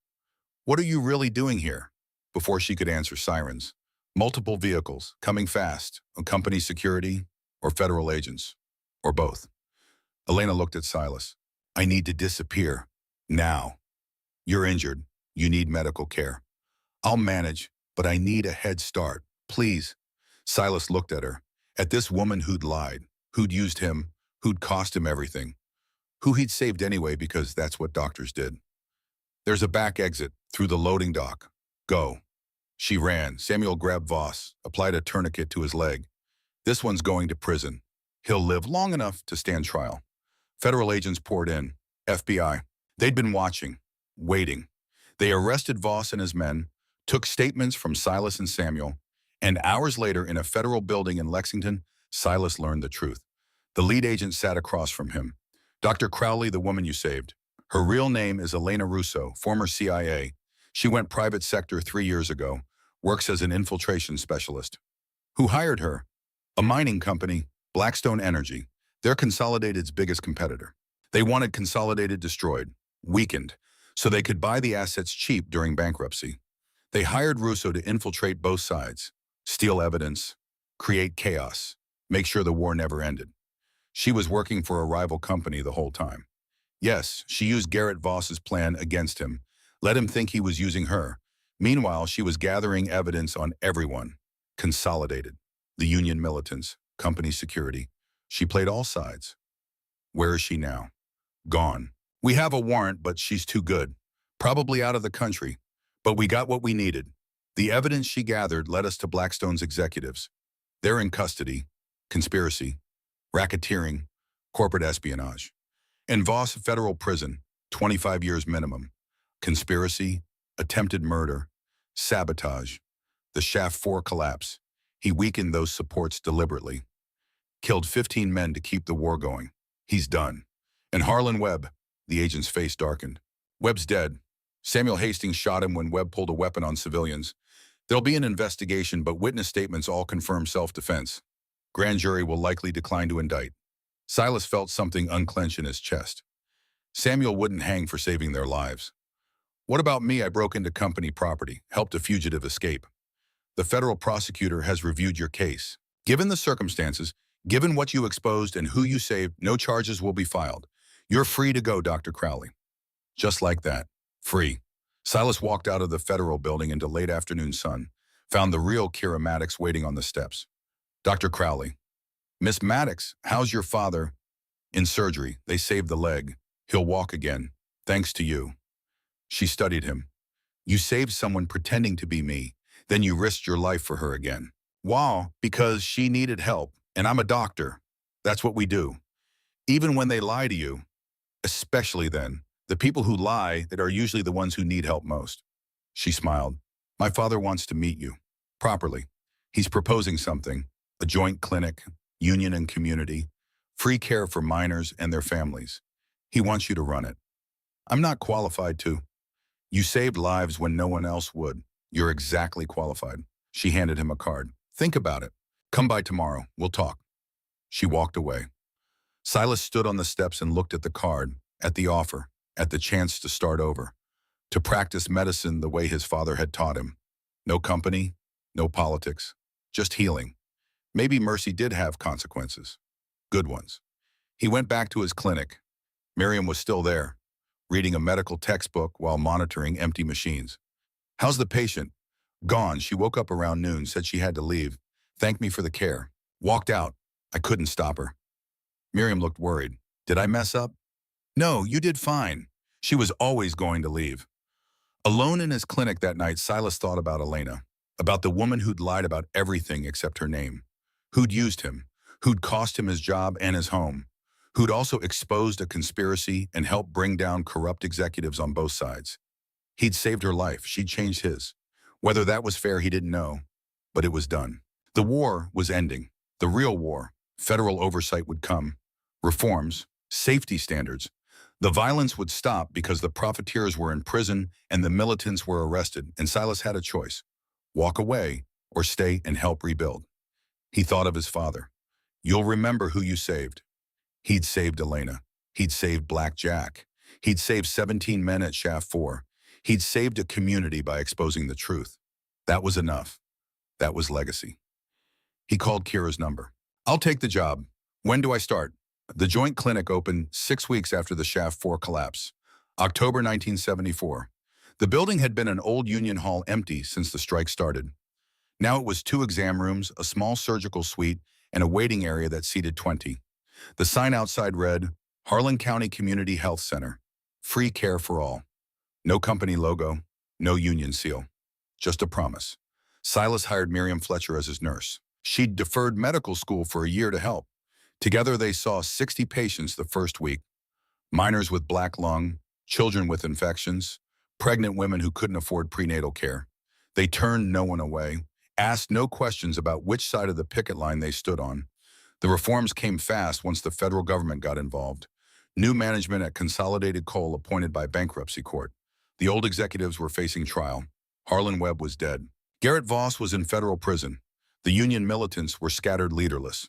What are you really doing here? Before she could answer, sirens. Multiple vehicles, coming fast, company security, or federal agents, or both. Elena looked at Silas. I need to disappear, now. You're injured. You need medical care. I'll manage, but I need a head start, please. Silas looked at her, at this woman who'd lied, who'd used him, who'd cost him everything, who he'd saved anyway because that's what doctors did. There's a back exit, through the loading dock. Go. She ran. Samuel grabbed Voss, applied a tourniquet to his leg. This one's going to prison. He'll live long enough to stand trial. Federal agents poured in. FBI. They'd been watching, waiting. They arrested Voss and his men, took statements from Silas and Samuel, and hours later in a federal building in Lexington, Silas learned the truth. The lead agent sat across from him. Dr. Crowley, the woman you saved. Her real name is Elena Russo, former CIA. She went private sector 3 years ago, works as an infiltration specialist. Who hired her? A mining company, Blackstone Energy. They're Consolidated's biggest competitor. They wanted Consolidated destroyed, weakened, so they could buy the assets cheap during bankruptcy. They hired Russo to infiltrate both sides, steal evidence, create chaos, make sure the war never ended. She was working for a rival company the whole time. Yes, she used Garrett Voss's plan against him, let him think he was using her. Meanwhile, she was gathering evidence on everyone. Consolidated, the Union militants, company security. She played all sides. Where is she now? Gone. We have a warrant, but she's too good. Probably out of the country. But we got what we needed. The evidence she gathered led us to Blackstone's executives. They're in custody, conspiracy, racketeering, corporate espionage. In Voss federal prison, 25 years minimum. Conspiracy, attempted murder, sabotage. The Shaft 4 collapse. He weakened those supports deliberately. Killed 15 men to keep the war going. He's done. And Harlan Webb, the agent's face darkened. Webb's dead. Samuel Hastings shot him when Webb pulled a weapon on civilians. There'll be an investigation, but witness statements all confirm self-defense. Grand jury will likely decline to indict. Silas felt something unclench in his chest. Samuel wouldn't hang for saving their lives. What about me? I broke into company property, helped a fugitive escape. The federal prosecutor has reviewed your case. Given the circumstances, given what you exposed and who you saved, no charges will be filed. You're free to go, Dr. Crowley. Just like that. Free. Silas walked out of the federal building into late afternoon sun, found the real Kira Maddox waiting on the steps. Dr. Crowley. Miss Maddox, how's your father? In surgery, they saved the leg. He'll walk again. Thanks to you. She studied him. You saved someone pretending to be me. Then you risked your life for her again. Wow, because she needed help, and I'm a doctor. That's what we do. Even when they lie to you, especially then, the people who lie that are usually the ones who need help most. She smiled. My father wants to meet you. Properly. He's proposing something. A joint clinic, union and community, free care for minors and their families. He wants you to run it. I'm not qualified to. You saved lives when no one else would. You're exactly qualified. She handed him a card. Think about it. Come by tomorrow. We'll talk. She walked away. Silas stood on the steps and looked at the card, at the offer, at the chance to start over, to practice medicine the way his father had taught him. No company, no politics, just healing. Maybe mercy did have consequences. Good ones. He went back to his clinic. Miriam was still there, reading a medical textbook while monitoring empty machines. How's the patient? Gone. She woke up around noon, said she had to leave. Thanked me for the care. Walked out. I couldn't stop her. Miriam looked worried. Did I mess up? No, you did fine. She was always going to leave. Alone in his clinic that night, Silas thought about Elena, about the woman who'd lied about everything except her name, who'd used him, who'd cost him his job and his home, who'd also exposed a conspiracy and helped bring down corrupt executives on both sides. He'd saved her life. She'd changed his. Whether that was fair, he didn't know, but it was done. The war was ending. The real war. Federal oversight would come. Reforms. Safety standards. The violence would stop because the profiteers were in prison and the militants were arrested, and Silas had a choice. Walk away or stay and help rebuild. He thought of his father. You'll remember who you saved. He'd saved Elena. He'd saved Black Jack. He'd saved 17 men at HFY. He'd saved a community by exposing the truth. That was enough. That was legacy. He called Kira's number. I'll take the job. When do I start? The joint clinic opened 6 weeks after the HFY collapse, October 1974. The building had been an old union hall empty since the strike started. Now it was 2 exam rooms, a small surgical suite, and a waiting area that seated 20. The sign outside read, Harlan County Community Health Center. Free care for all. No company logo, no union seal. Just a promise. Silas hired Miriam Fletcher as his nurse. She'd deferred medical school for a year to help. Together they saw 60 patients the first week. Minors with black lung, children with infections, pregnant women who couldn't afford prenatal care. They turned no one away, asked no questions about which side of the picket line they stood on. The reforms came fast once the federal government got involved. New management at Consolidated Coal appointed by bankruptcy court. The old executives were facing trial. Harlan Webb was dead. Garrett Voss was in federal prison. The union militants were scattered leaderless.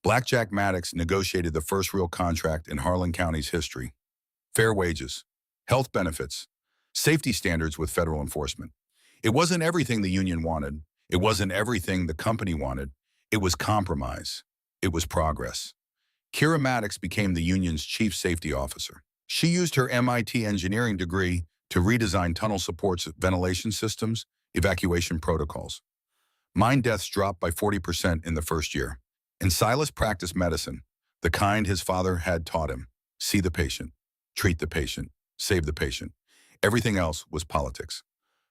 Blackjack Maddox negotiated the first real contract in Harlan County's history. Fair wages, health benefits, safety standards with federal enforcement. It wasn't everything the union wanted. It wasn't everything the company wanted. It was compromise. It was progress. Kira Maddox became the union's chief safety officer. She used her MIT engineering degree to redesign tunnel supports, ventilation systems, evacuation protocols. Mine deaths dropped by 40% in the first year. And Silas practiced medicine, the kind his father had taught him. See the patient, treat the patient, save the patient. Everything else was politics.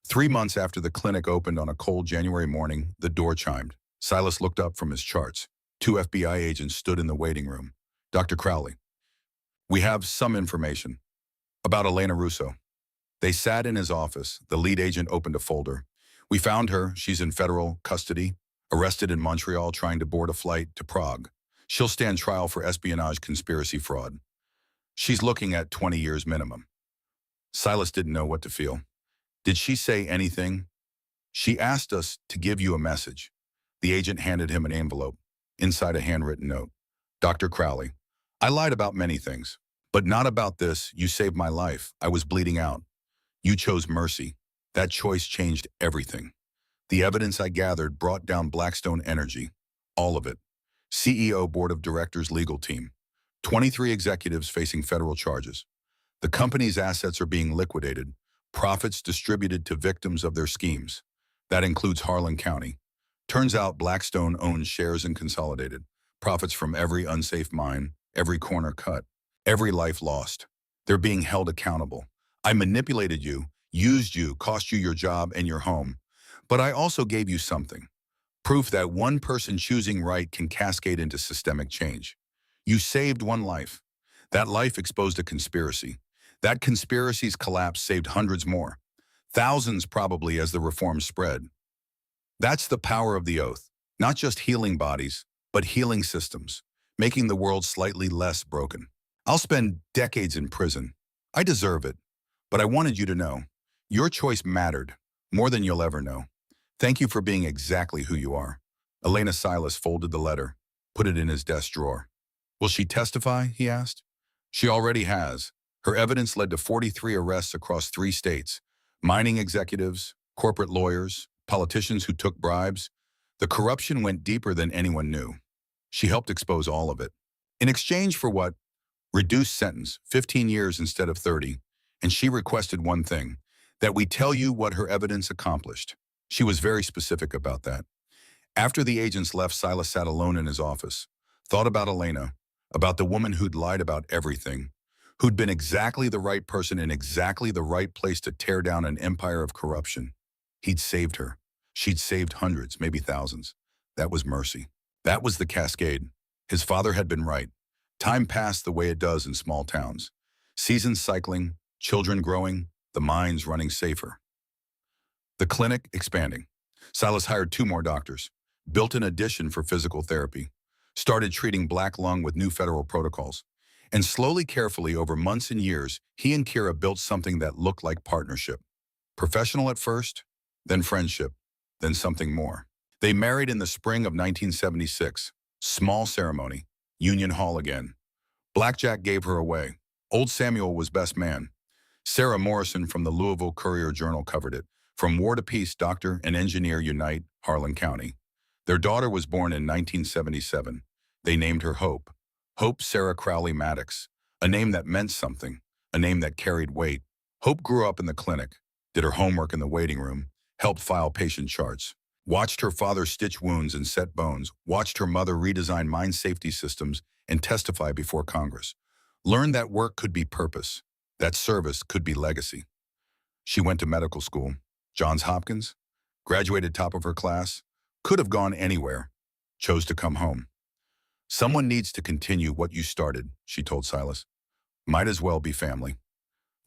3 months after the clinic opened on a cold January morning, the door chimed. Silas looked up from his charts. 2 FBI agents stood in the waiting room. Dr. Crowley, we have some information about Elena Russo. They sat in his office. The lead agent opened a folder. We found her. She's in federal custody, arrested in Montreal trying to board a flight to Prague. She'll stand trial for espionage conspiracy fraud. She's looking at 20 years minimum. Silas didn't know what to feel. Did she say anything? She asked us to give you a message. The agent handed him an envelope. Inside a handwritten note. Dr. Crowley, I lied about many things, but not about this. You saved my life. I was bleeding out. You chose mercy. That choice changed everything. The evidence I gathered brought down Blackstone Energy. All of it. CEO, board of directors, legal team. 23 executives facing federal charges. The company's assets are being liquidated, profits distributed to victims of their schemes. That includes Harlan County. Turns out Blackstone owns shares in Consolidated. Profits from every unsafe mine, every corner cut, every life lost. They're being held accountable. I manipulated you, used you, cost you your job and your home. But I also gave you something. Proof that one person choosing right can cascade into systemic change. You saved one life. That life exposed a conspiracy. That conspiracy's collapse saved hundreds more. Thousands probably as the reforms spread. That's the power of the oath. Not just healing bodies, but healing systems, making the world slightly less broken. I'll spend decades in prison. I deserve it. But I wanted you to know. Your choice mattered, more than you'll ever know. Thank you for being exactly who you are. Elena Silas folded the letter, put it in his desk drawer. Will she testify? He asked. She already has. Her evidence led to 43 arrests across 3 states. Mining executives, corporate lawyers, politicians who took bribes. The corruption went deeper than anyone knew. She helped expose all of it. In exchange for what? Reduced sentence, 15 years instead of 30. And she requested one thing, that we tell you what her evidence accomplished. She was very specific about that. After the agents left, Silas sat alone in his office, thought about Elena, about the woman who'd lied about everything, who'd been exactly the right person in exactly the right place to tear down an empire of corruption. He'd saved her. She'd saved hundreds, maybe thousands. That was mercy. That was the cascade. His father had been right. Time passed the way it does in small towns. Seasons cycling, children growing, the mines running safer. The clinic expanding. Silas hired 2 more doctors, built an addition for physical therapy, started treating black lung with new federal protocols. And slowly, carefully, over months and years, he and Kira built something that looked like partnership. Professional at first, then friendship, then something more. They married in the spring of 1976. Small ceremony, Union Hall again. Blackjack gave her away. Old Samuel was best man. Sarah Morrison from the Louisville Courier-Journal covered it. From war to peace, doctor and engineer unite, Harlan County. Their daughter was born in 1977. They named her Hope. Hope Sarah Crowley Maddox, a name that meant something, a name that carried weight. Hope grew up in the clinic, did her homework in the waiting room, helped file patient charts, watched her father stitch wounds and set bones, watched her mother redesign mine safety systems and testify before Congress. Learned that work could be purpose, that service could be legacy. She went to medical school, Johns Hopkins, graduated top of her class, could have gone anywhere, chose to come home. Someone needs to continue what you started, she told Silas. Might as well be family.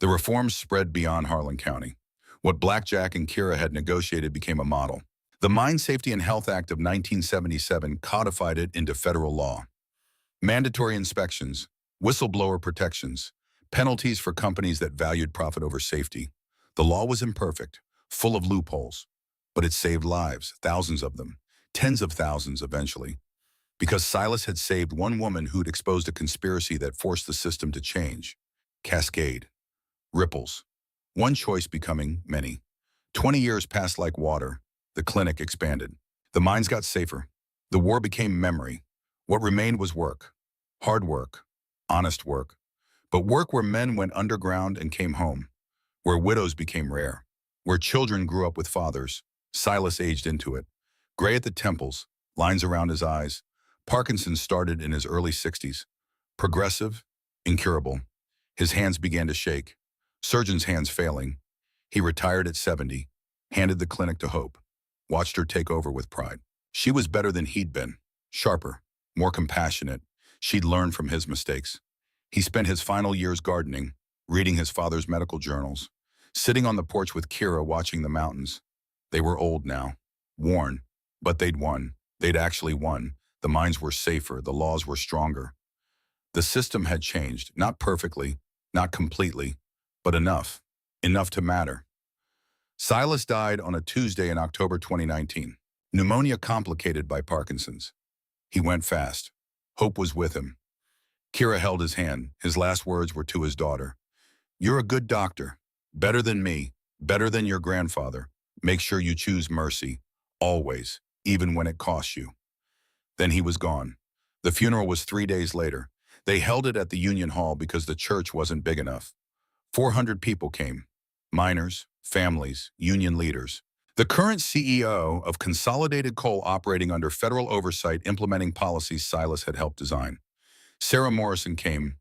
The reforms spread beyond Harlan County. What Blackjack and Kira had negotiated became a model. The Mine Safety and Health Act of 1977 codified it into federal law. Mandatory inspections, whistleblower protections, penalties for companies that valued profit over safety. The law was imperfect, full of loopholes, but it saved lives, thousands of them, tens of thousands eventually. Because Silas had saved one woman who'd exposed a conspiracy that forced the system to change. Cascade. Ripples. One choice becoming many. 20 years passed like water. The clinic expanded. The mines got safer. The war became memory. What remained was work. Hard work. Honest work. But work where men went underground and came home. Where widows became rare. Where children grew up with fathers. Silas aged into it. Gray at the temples, lines around his eyes. Parkinson's started in his early 60s. Progressive, incurable. His hands began to shake. Surgeon's hands failing. He retired at 70, handed the clinic to Hope, watched her take over with pride. She was better than he'd been, sharper, more compassionate. She'd learned from his mistakes. He spent his final years gardening, reading his father's medical journals, sitting on the porch with Kira watching the mountains. They were old now, worn, but they'd won. They'd actually won. The mines were safer, the laws were stronger. The system had changed, not perfectly, not completely, but enough to matter. Silas died on a Tuesday in October 2019. Pneumonia complicated by Parkinson's. He went fast. Hope was with him. Kira held his hand. His last words were to his daughter. You're a good doctor. Better than me. Better than your grandfather. Make sure you choose mercy. Always. Even when it costs you. Then he was gone. The funeral was 3 days later. They held it at the Union Hall because the church wasn't big enough. 400 people came. Miners, families, union leaders. The current CEO of Consolidated Coal, operating under federal oversight, implementing policies Silas had helped design. Sarah Morrison came,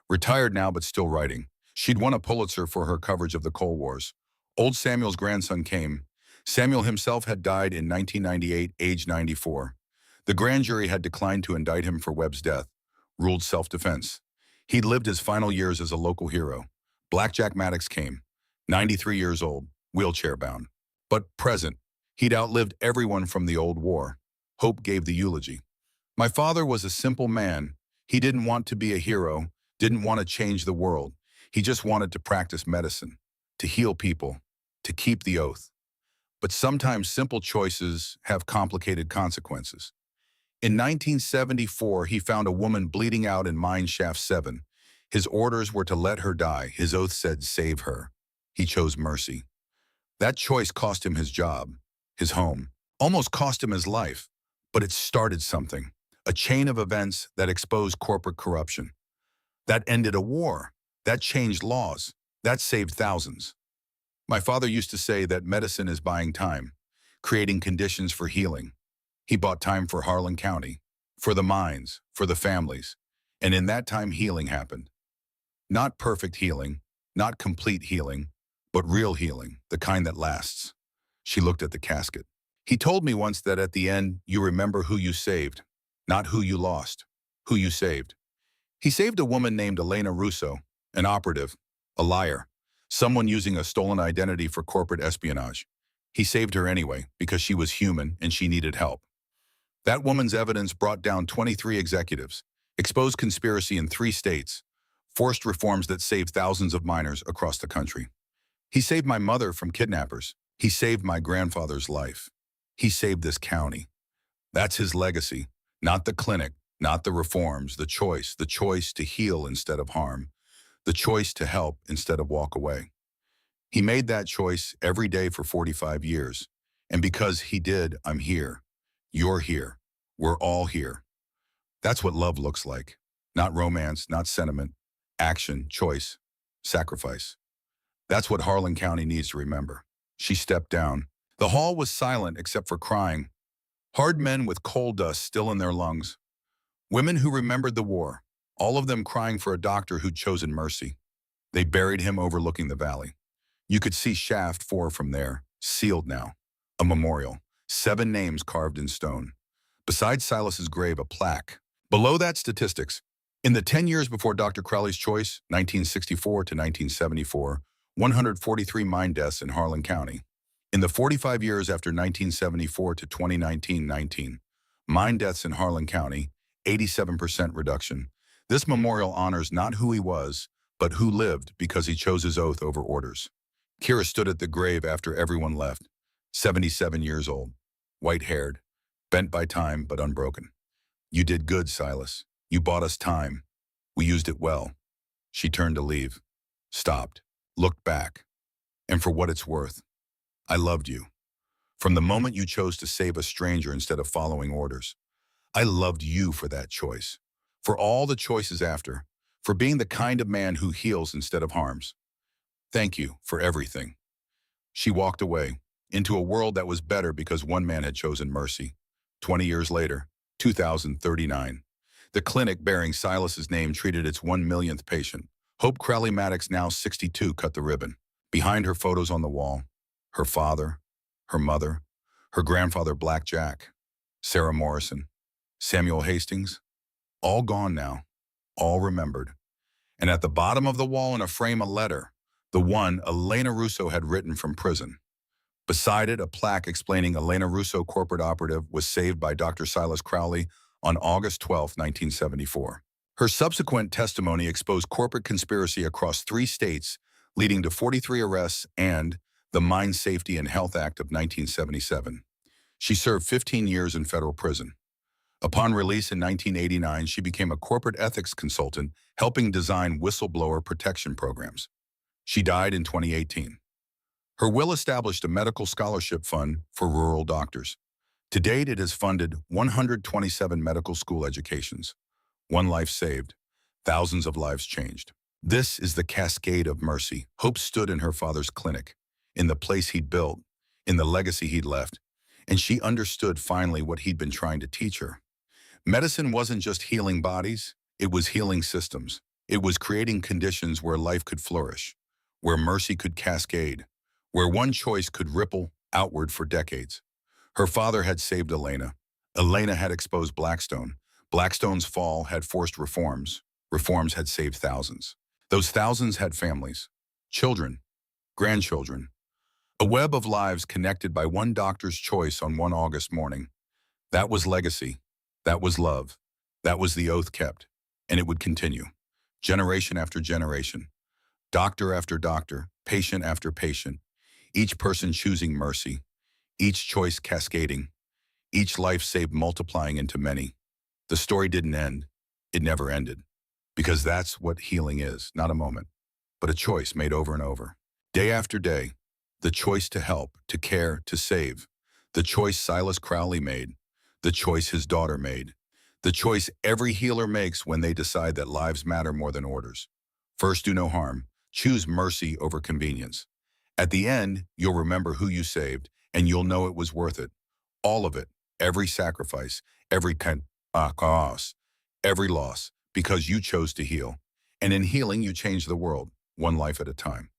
retired now but still writing. She'd won a Pulitzer for her coverage of the coal wars. Old Samuel's grandson came. Samuel himself had died in 1998, age 94. The grand jury had declined to indict him for Webb's death, ruled self-defense. He'd lived his final years as a local hero. Blackjack Maddox came, 93 years old, wheelchair-bound. But present, he'd outlived everyone from the old war. Hope gave the eulogy. My father was a simple man. He didn't want to be a hero, didn't want to change the world. He just wanted to practice medicine, to heal people, to keep the oath. But sometimes simple choices have complicated consequences. In 1974, he found a woman bleeding out in Mine Shaft 7. His orders were to let her die. His oath said, save her. He chose mercy. That choice cost him his job, his home, almost cost him his life. But it started something, a chain of events that exposed corporate corruption. That ended a war. That changed laws. That saved thousands. My father used to say that medicine is buying time, creating conditions for healing. He bought time for Harlan County, for the mines, for the families. And in that time, healing happened. Not perfect healing, not complete healing, but real healing, the kind that lasts. She looked at the casket. He told me once that at the end, you remember who you saved, not who you lost, who you saved. He saved a woman named Elena Russo, an operative, a liar, someone using a stolen identity for corporate espionage. He saved her anyway because she was human and she needed help. That woman's evidence brought down 23 executives, exposed conspiracy in 3 states, forced reforms that saved thousands of miners across the country. He saved my mother from kidnappers. He saved my grandfather's life. He saved this county. That's his legacy, not the clinic, not the reforms, the choice to heal instead of harm, the choice to help instead of walk away. He made that choice every day for 45 years. And because he did, I'm here. You're here. We're all here. That's what love looks like. Not romance, not sentiment, action, choice, sacrifice. That's what Harlan County needs to remember. She stepped down. The hall was silent except for crying. Hard men with coal dust still in their lungs. Women who remembered the war, all of them crying for a doctor who'd chosen mercy. They buried him overlooking the valley. You could see Shaft 4 from there, sealed now. A memorial, 7 names carved in stone. Beside Silas's grave, a plaque. Below that, statistics. In the 10 years before Dr. Crowley's choice, 1964 to 1974, 143 mine deaths in Harlan County. In the 45 years after 1974 to 2019, mine deaths in Harlan County, 87% reduction. This memorial honors not who he was, but who lived because he chose his oath over orders. Kira stood at the grave after everyone left, 77 years old, white-haired, bent by time but unbroken. You did good, Silas. You bought us time. We used it well. She turned to leave, stopped, looked back. And for what it's worth, I loved you. From the moment you chose to save a stranger instead of following orders. I loved you for that choice. For all the choices after. For being the kind of man who heals instead of harms. Thank you for everything. She walked away, into a world that was better because one man had chosen mercy. 20 years later, 2039. The clinic bearing Silas's name treated its 1 millionth patient. Hope Crowley Maddox, now 62, cut the ribbon. Behind her, photos on the wall. Her father, her mother, her grandfather Blackjack, Sarah Morrison, Samuel Hastings, all gone now, all remembered. And at the bottom of the wall in a frame, a letter, the one Elena Russo had written from prison. Beside it, a plaque explaining Elena Russo, corporate operative, was saved by Dr. Silas Crowley on August 12, 1974. Her subsequent testimony exposed corporate conspiracy across 3 states, leading to 43 arrests and the Mine Safety and Health Act of 1977. She served 15 years in federal prison. Upon release in 1989, she became a corporate ethics consultant, helping design whistleblower protection programs. She died in 2018. Her will established a medical scholarship fund for rural doctors. To date, it has funded 127 medical school educations. 1 life saved, thousands of lives changed. This is the cascade of mercy. Hope stood in her father's clinic, in the place he'd built, in the legacy he'd left, and she understood finally what he'd been trying to teach her. Medicine wasn't just healing bodies, it was healing systems. It was creating conditions where life could flourish, where mercy could cascade, where one choice could ripple outward for decades. Her father had saved Elena. Elena had exposed Blackstone. Blackstone's fall had forced reforms. Reforms had saved thousands. Those thousands had families, children, grandchildren. A web of lives connected by one doctor's choice on one August morning. That was legacy. That was love. That was the oath kept. And it would continue. Generation after generation. Doctor after doctor. Patient after patient. Each person choosing mercy. Each choice cascading. Each life saved multiplying into many. The story didn't end. It never ended. Because that's what healing is, not a moment, but a choice made over and over. Day after day, the choice to help, to care, to save. The choice Silas Crowley made. The choice his daughter made. The choice every healer makes when they decide that lives matter more than orders. First, do no harm. Choose mercy over convenience. At the end, you'll remember who you saved, and you'll know it was worth it. All of it. Every sacrifice. Every cost. Every loss. Because you chose to heal. And in healing, you change the world, one life at a time.